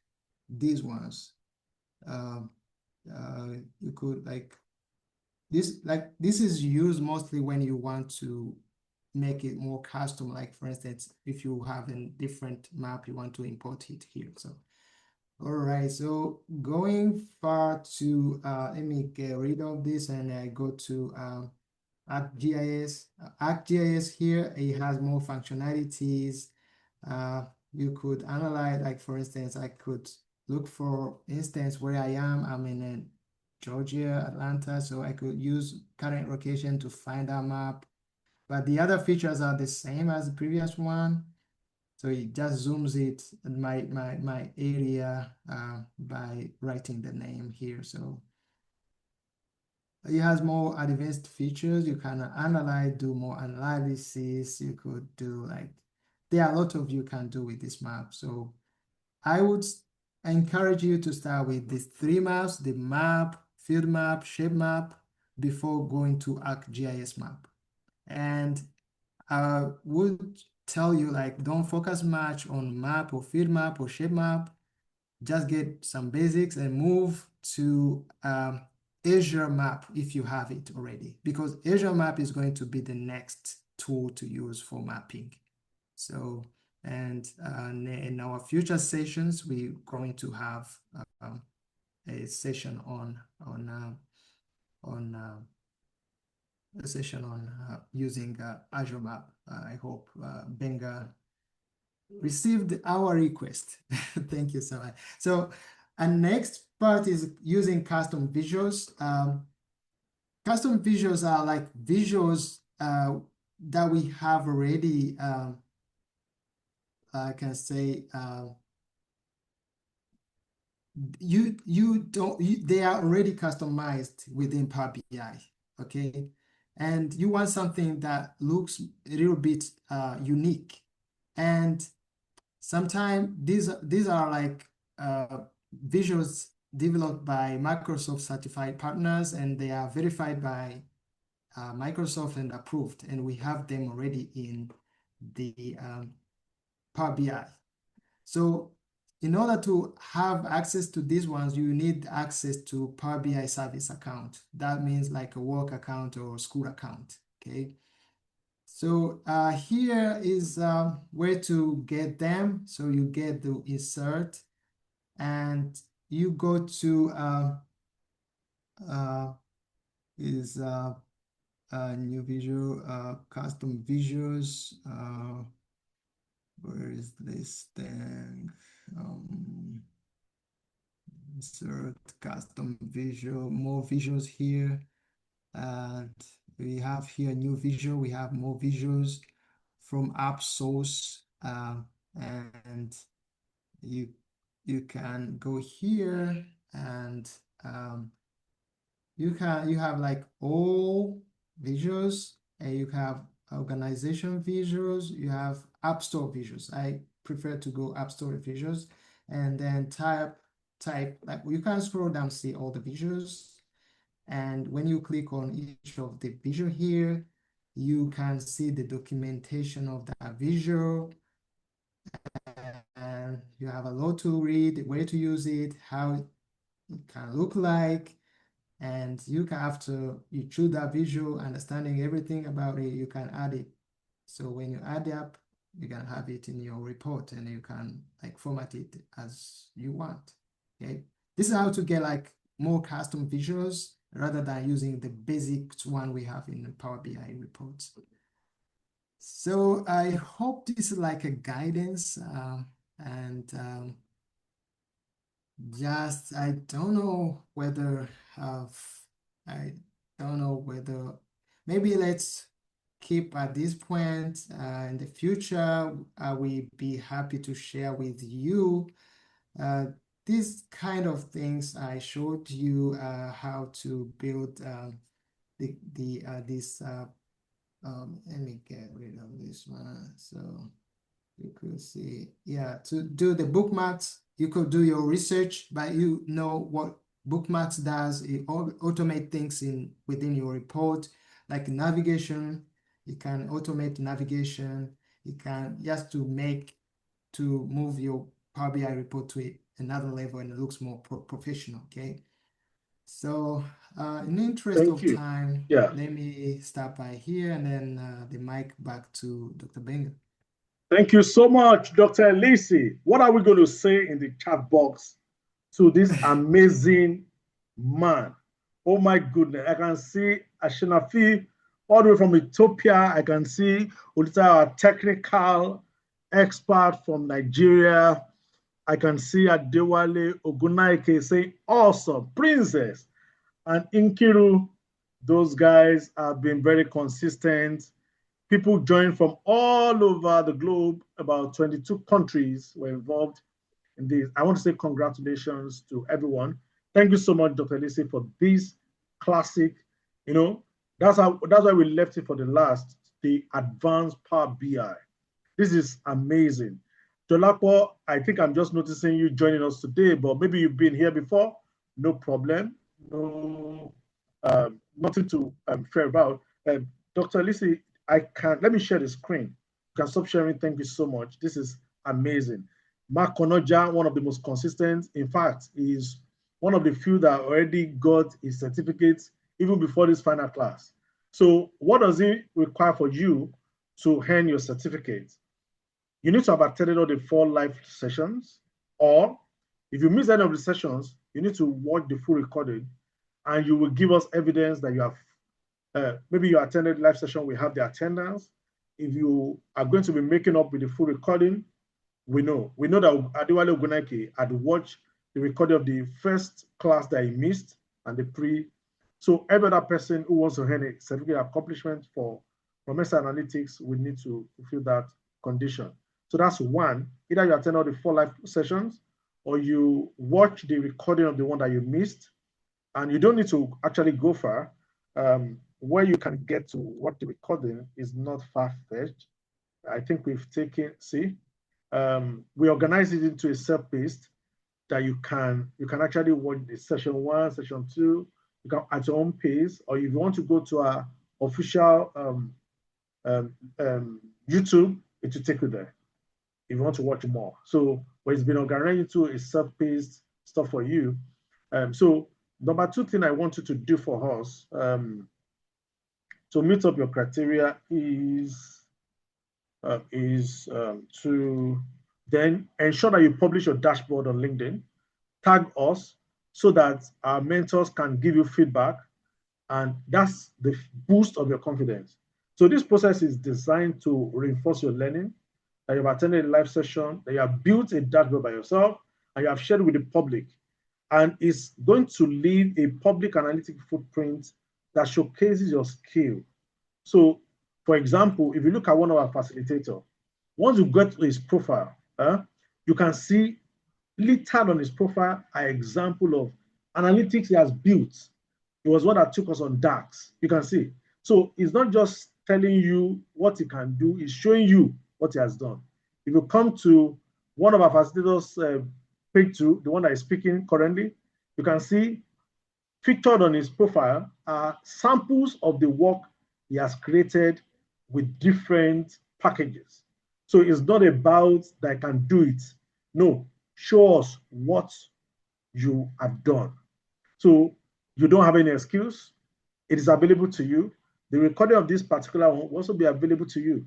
these ones. You could like this is used mostly when you want to make it more custom. Like for instance, if you have a different map, you want to import it here. So, all right. So going far to let me get rid of this and I go to ArcGIS. ArcGIS here, it has more functionalities. You could analyze, like for instance, I could look for instance where I am. I'm in Georgia, Atlanta, so I could use current location to find that map. But the other features are the same as the previous one. So it just zooms it in my area by writing the name here. So it has more advanced features. You can analyze, do more analysis. You could do like, there are a lot of you can do with this map. So I would encourage you to start with these 3 maps, the map, field map, shape map, before going to ArcGIS map. And I would tell you, like, don't focus much on map or field map or shape map. Just get some basics and move to Azure map if you have it already, because Azure map is going to be the next tool to use for mapping. So, and in our future sessions, we're going to have a session on a session on using Azure Map. I hope Benga received our request. Thank you so much. So, and next part is using custom visuals. Custom visuals are like visuals that we have already. I can say they are already customized within Power BI. Okay, and you want something that looks a little bit unique, and sometimes these are like visuals developed by Microsoft certified partners, and they are verified by Microsoft and approved, and we have them already in the Power BI. So in order to have access to these ones, you need access to Power BI service account. That means like a work account or school account, okay? So here is where to get them. So you get the insert and you go to new visual, custom visuals. Where is this thing? Insert custom visual, more visuals here. And we have here new visual. We have more visuals from app source. And you can go here and you have like all visuals, and you have organization visuals, you have app store visuals. I prefer to go app store visuals, and then type like you can scroll down, see all the visuals, and when you click on each of the visual here, you can see the documentation of that visual, and you have a lot to read, where to use it, how it can look like. And you can, after you choose that visual, understanding everything about it, you can add it. So when you add it up, you can have it in your report, and you can like format it as you want. Okay, this is how to get like more custom visuals rather than using the basic one we have in the Power BI reports. So I hope this is like a guidance, and just I don't know whether maybe let's keep at this point. In the future, I will be happy to share with you these kind of things. I showed you how to build this. Let me get rid of this one. So you could see, yeah, to do the bookmarks, you could do your research, but you know what bookmarks does. It automate things within your report, like navigation. You can automate navigation. You can just to move your Power BI report to another level, and it looks more professional. Okay. So in the interest of time, let me stop by here, and then the mic back to Dr. Benga. Thank you so much, Dr. Elysee. What are we going to say in the chat box to this amazing man? Oh my goodness. I can see Ashinafi all the way from Ethiopia. I can see Ulita, our technical expert from Nigeria. I can see Adewale Ogunaike saying, awesome, princess. And Inkiru, those guys have been very consistent. People joined from all over the globe. About 22 countries were involved in this. I want to say congratulations to everyone. Thank you so much, Dr. Elysee, for this classic. You know, that's why we left it for the last, the advanced Power BI. This is amazing. Dolapo, I think I'm just noticing you joining us today, but maybe you've been here before. No problem. No, nothing to fear about. Dr. Elysee, let me share the screen. You can stop sharing. Thank you so much. This is amazing. Mark Konoja, one of the most consistent, in fact, is one of the few that already got his certificate even before this final class. So what does it require for you to earn your certificate? You need to have attended all the 4 live sessions, or if you miss any of the sessions, you need to watch the full recording and you will give us evidence that you have, maybe you attended live session, we have the attendance. If you are going to be making up with the full recording, we know that Adewale Oguneke had watched the recording of the first class that he missed and the pre. So every other person who wants to earn a certificate accomplishment from ESA Analytics will need to fulfill that condition. So that's one. Either you attend all the 4 live sessions or you watch the recording of the one that you missed, and you don't need to actually go far. Where you can get to what the recording is not far-fetched. I think we've taken, we organize it into a self-paced that you can actually watch the session 1, session 2, you can at your own pace, or if you want to go to our official YouTube, it will take you there if you want to watch more. So but it's been organized into a self-paced stuff for you. So number 2 thing I want you to do for us to meet up your criteria is to then ensure that you publish your dashboard on LinkedIn, tag us so that our mentors can give you feedback, and that's the boost of your confidence. So this process is designed to reinforce your learning, that you've attended a live session, that you have built a dashboard by yourself, and you have shared with the public. And it's going to leave a public analytic footprint that showcases your skill. So, for example, if you look at one of our facilitators, once you get to his profile, you can see littered on his profile an example of analytics he has built. It was what that took us on DAX. You can see. So it's not just telling you what he can do, it's showing you what he has done. If you come to one of our facilitators, page 2, the one that is speaking currently, you can see featured on his profile are samples of the work he has created with different packages. So it's not about that I can do it. No, show us what you have done. So you don't have any excuse. It is available to you. The recording of this particular one will also be available to you.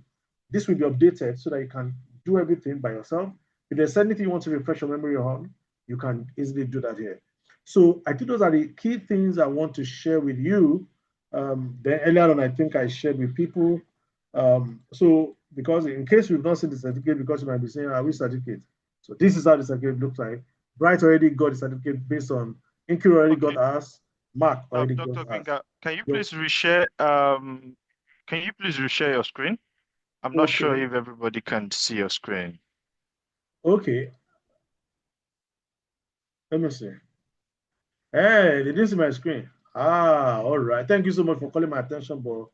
This will be updated so that you can do everything by yourself. If there's anything you want to refresh your memory on, you can easily do that here. So I think those are the key things I want to share with you. Then earlier on, I think I shared with people. So because in case you've not seen the certificate, because you might be saying, which certificate? So this is how the certificate looks like. Bright already got the certificate based on Inquiry already got us. Mark already Dr. got Gbenga, us. can you please reshare? Can you please reshare your screen? I'm not sure if everybody can see your screen. Okay. Let me see. Hey, they didn't see my screen. All right. Thank you so much for calling my attention, but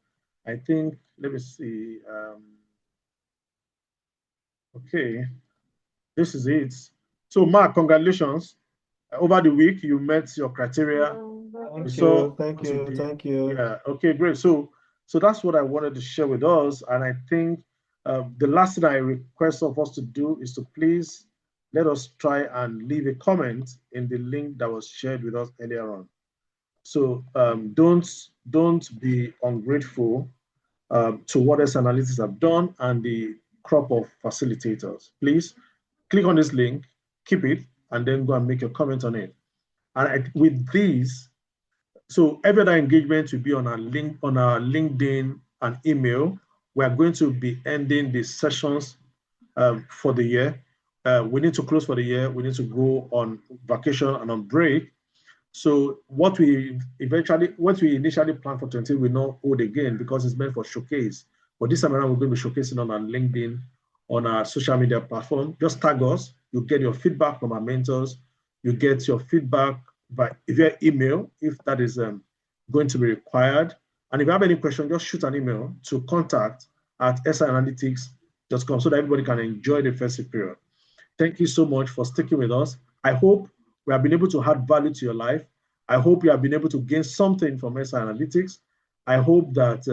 I think, let me see. Okay, this is it. So Mark, congratulations. Over the week, you met your criteria. Thank you. Yeah, okay, great. So that's what I wanted to share with us. And I think the last thing I request of us to do is to please let us try and leave a comment in the link that was shared with us earlier on. So don't be ungrateful to what ESA Analytics have done and the crop of facilitators. Please click on this link, keep it, and then go and make your comment on it. And with these, so every other engagement will be on our link, on our LinkedIn and email. We are going to be ending the sessions for the year. We need to close for the year. We need to go on vacation and on break. So what we initially planned for 20 will not hold again because it's meant for showcase. But this time around, we're going to be showcasing on our LinkedIn, on our social media platform. Just tag us. You get your feedback from our mentors. You get your feedback via email, if that is going to be required. And if you have any question, just shoot an email to contact@sianalytics.com so that everybody can enjoy the festive period. Thank you so much for sticking with us. I hope we have been able to add value to your life. I hope you have been able to gain something from SI Analytics. I hope that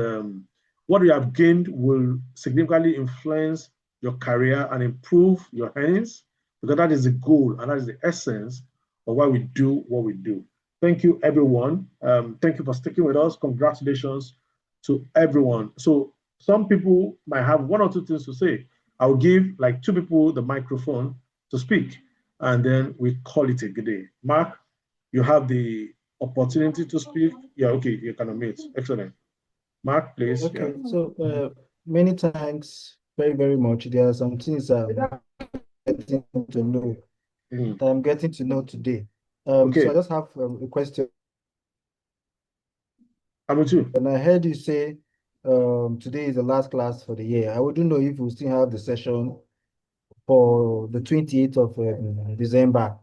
what you have gained will significantly influence your career and improve your earnings, because that is the goal and that is the essence of why we do what we do. Thank you, everyone. Thank you for sticking with us. Congratulations to everyone. So some people might have one or two things to say. I'll give like two people the microphone to speak, and then we call it a good day. Mark, you have the opportunity to speak. Yeah, okay, you can unmute. Excellent. Mark, please. Okay, Yeah. so many thanks very, very much. There are some things I'm getting to know that I'm getting to know today. So I Okay, just have a question. I'm with you. And I heard you say today is the last class for the year. I wouldn't know if we still have the session for the 28th of December.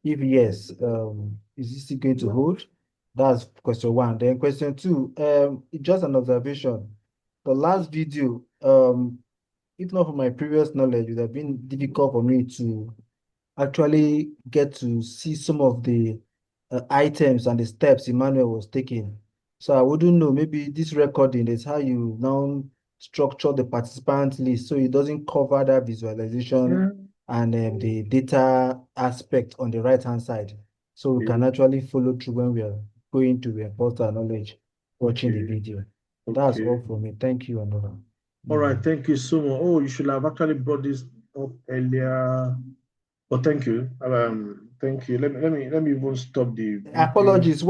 If yes, is it still going to hold? That's question one. Then question two, just an observation. The last video, if not for my previous knowledge, it would have been difficult for me to actually get to see some of the items and the steps Emmanuel was taking. So I wouldn't know, maybe this recording is how you now structure the participant list so it doesn't cover that visualization and the data aspect on the right-hand side. So we can actually follow through when we are going to reinforce our knowledge watching the video. That's all for me. Thank you, Anora. All right, thank you so much. Oh, you should have actually brought this up earlier. But thank you. Thank you. Let me even stop the video. Apologies.